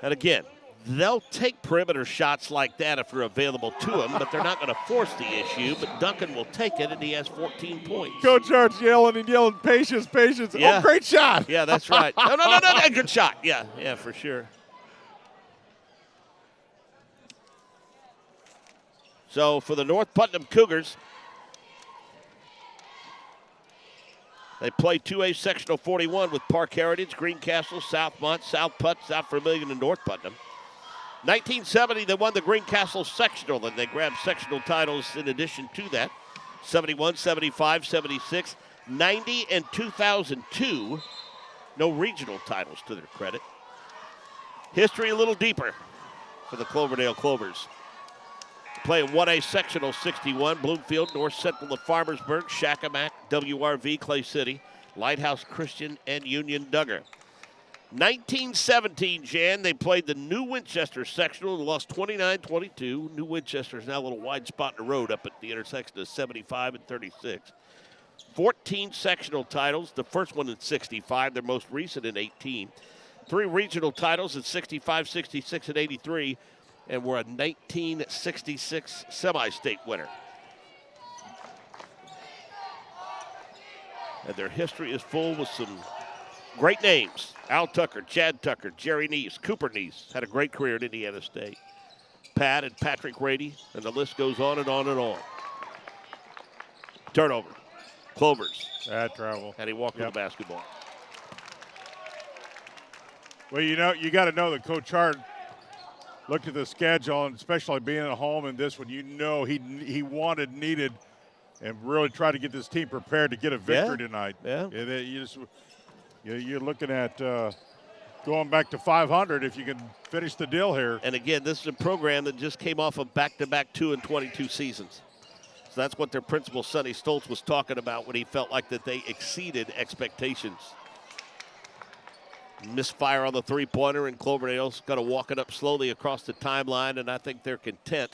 Speaker 2: And again, they'll take perimeter shots like that if they're available to them, but they're not going to force the issue. But Duncan will take it, and he has 14 points.
Speaker 3: Coach Hart's yelling and yelling, patience, patience.
Speaker 2: Yeah.
Speaker 3: Oh, great shot.
Speaker 2: Yeah, that's right. No, good shot. Yeah, for sure. So for the North Putnam Cougars, they play 2A Sectional 41 with Park Heritage, Greencastle, Southmont, South Putt, South Vermilion, and North Putnam. 1970, they won the Greencastle Sectional, and they grabbed sectional titles in addition to that. 71, 75, 76, 90, and 2002. No regional titles to their credit. History a little deeper for the Cloverdale Clovers. Playing 1A Sectional 61, Bloomfield, North Central of Farmersburg, Shakamak, WRV, Clay City, Lighthouse Christian, and Union Duggar. 1917, Jan, they played the New Winchester sectional and lost 29-22. New Winchester is now a little wide spot in the road up at the intersection of 75 and 36. 14 sectional titles, the first one in 65, their most recent in 18. 3 regional titles in 65, 66, and 83, and were a 1966 semi-state winner. And their history is full with some great names. Al Tucker, Chad Tucker, Jerry Neese, Cooper Neese had a great career at Indiana State. Pat and Patrick Rady, and the list goes on and on and on. Turnover. Clovers.
Speaker 3: Bad travel.
Speaker 2: And he walked with the basketball.
Speaker 3: Well, you know, you got to know that Coach Hart looked at the schedule, and especially being at home in this one, you know he wanted, needed, and really tried to get this team prepared to get a victory tonight.
Speaker 2: Yeah.
Speaker 3: You're looking at going back to 500 if you can finish the deal here.
Speaker 2: And again, this is a program that just came off of back-to-back 2-22 seasons. So that's what their principal, Sonny Stoltz, was talking about when he felt like that they exceeded expectations. Misfire on the three-pointer, and Cloverdale's got to walk it up slowly across the timeline, and I think they're content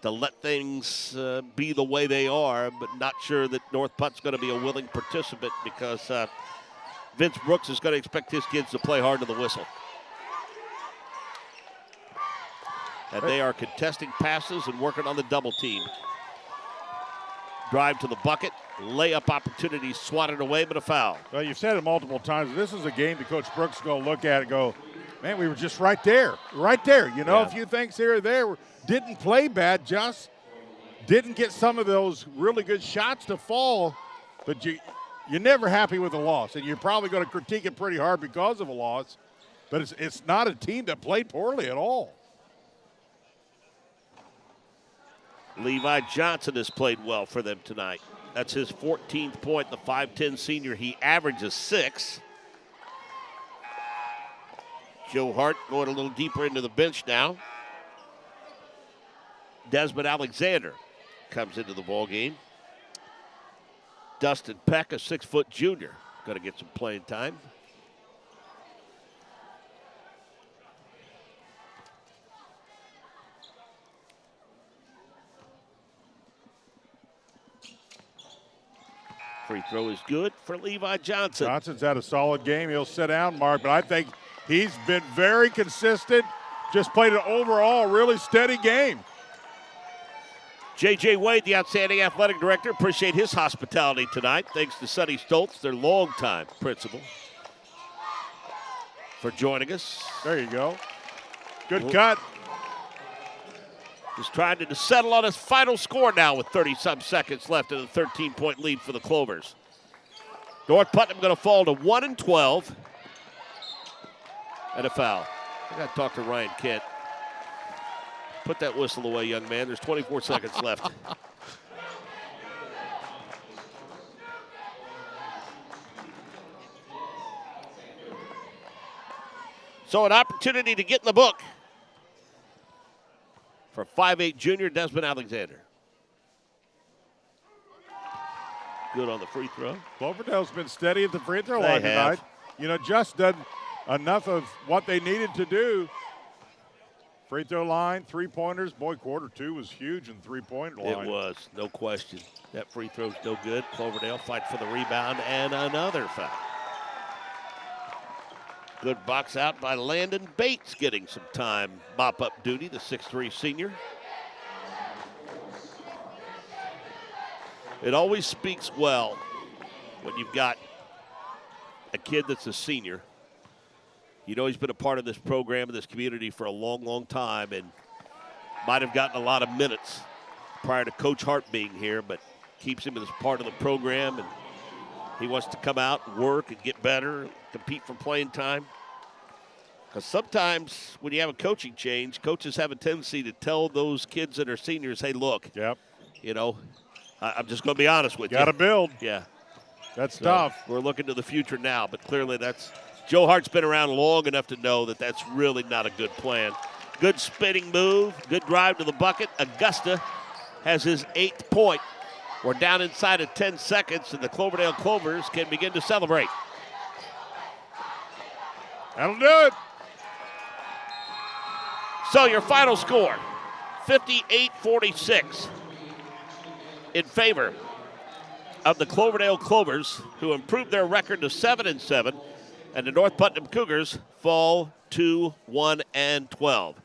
Speaker 2: to let things be the way they are, but not sure that North Putt's going to be a willing participant because Vince Brooks is going to expect his kids to play hard to the whistle. And they are contesting passes and working on the double team. Drive to the bucket, layup opportunity swatted away, but a foul.
Speaker 3: Well, you've said it multiple times. This is a game that Coach Brooks is going to look at and go, man, we were just right there. You know, a few things here or there. Didn't play bad, just didn't get some of those really good shots to fall. But you're never happy with a loss, and you're probably going to critique it pretty hard because of a loss. But it's not a team that played poorly at all.
Speaker 2: Levi Johnson has played well for them tonight. That's his 14th point, the 5'10 senior. He averages 6. Joe Hart going a little deeper into the bench now. Desmond Alexander comes into the ball game. Dustin Peck, a 6-foot junior, going to get some playing time. Free throw is good for Levi Johnson.
Speaker 3: Johnson's had a solid game. He'll sit down, Mark, but I think he's been very consistent. Just played an overall really steady game.
Speaker 2: J.J. Wade, the outstanding athletic director, appreciate his hospitality tonight. Thanks to Sonny Stoltz, their longtime principal, for joining us.
Speaker 3: There you go. Good cut.
Speaker 2: Just trying to settle on his final score now with 30-some seconds left in a 13-point lead for the Clovers. North Putnam going to fall to 1-12 and a foul. I got to talk to Ryan Kent. Put that whistle away, young man. There's 24 seconds left. So an opportunity to get in the book for 5'8 junior Desmond Alexander. Good on the free throw.
Speaker 3: Cloverdale's been steady at the free throw line tonight. You know, just done enough of what they needed to do. Free throw line, three-pointers. Boy, quarter 2 was huge in the three-point line.
Speaker 2: It was, no question. That free throw's no good. Cloverdale fight for the rebound and another foul. Good box out by Landon Bates, getting some time. Mop-up duty, the 6'3 senior. It always speaks well when you've got a kid that's a senior. You know he's been a part of this program and this community for a long, long time and might have gotten a lot of minutes prior to Coach Hart being here, but keeps him as part of the program, and he wants to come out, work, and get better, compete for playing time. Because sometimes when you have a coaching change, coaches have a tendency to tell those kids that are seniors, hey, look, you know, I'm just going to be honest with you.
Speaker 3: Got to build.
Speaker 2: Yeah.
Speaker 3: That's tough.
Speaker 2: We're looking to the future now, but clearly that's – Joe Hart's been around long enough to know that that's really not a good plan. Good spinning move, good drive to the bucket. Augusta has his 8th point. We're down inside of 10 seconds, and the Cloverdale Clovers can begin to celebrate.
Speaker 3: That'll do it.
Speaker 2: So your final score, 58-46 in favor of the Cloverdale Clovers, who improved their record to 7-7, and the North Putnam Cougars fall to 1-12.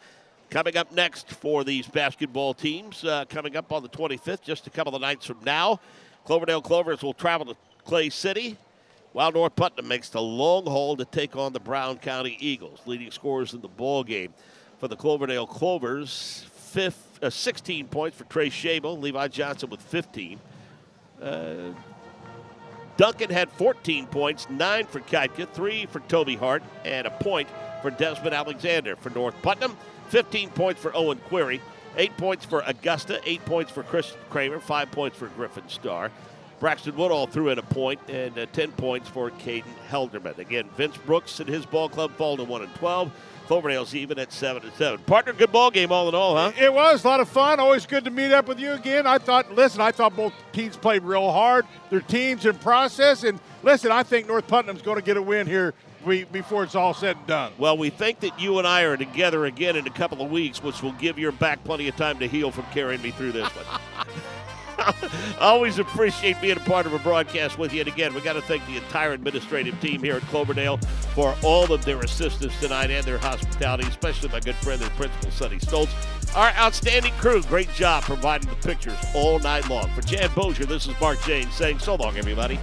Speaker 2: Coming up next for these basketball teams, coming up on the 25th, just a couple of nights from now, Cloverdale Clovers will travel to Clay City, while North Putnam makes the long haul to take on the Brown County Eagles. Leading scorers in the ball game for the Cloverdale Clovers, 16 points for Trey Shable, Levi Johnson with 15. Duncan had 14 points, 9 for Keitka, 3 for Toby Hart, and a point for Desmond Alexander. For North Putnam, 15 points for Owen Query, 8 points for Augusta, 8 points for Chris Kramer, 5 points for Griffin Starr. Braxton Woodall threw in a point, and 10 points for Caden Helderman. Again, Vince Brooks and his ball club fall to 1-12. Cloverdale's even at 7-7. Partner, good ball game all in all, huh?
Speaker 3: It was a lot of fun. Always good to meet up with you again. I thought both teams played real hard. Their teams in process. And listen, I think North Putnam's going to get a win here before it's all said and done.
Speaker 2: Well, we think that you and I are together again in a couple of weeks, which will give your back plenty of time to heal from carrying me through this one. Always appreciate being a part of a broadcast with you. And again, we got to thank the entire administrative team here at Cloverdale for all of their assistance tonight and their hospitality, especially my good friend and principal, Sonny Stoltz. Our outstanding crew, great job providing the pictures all night long. For Jan Bozier, this is Mark James saying so long, everybody.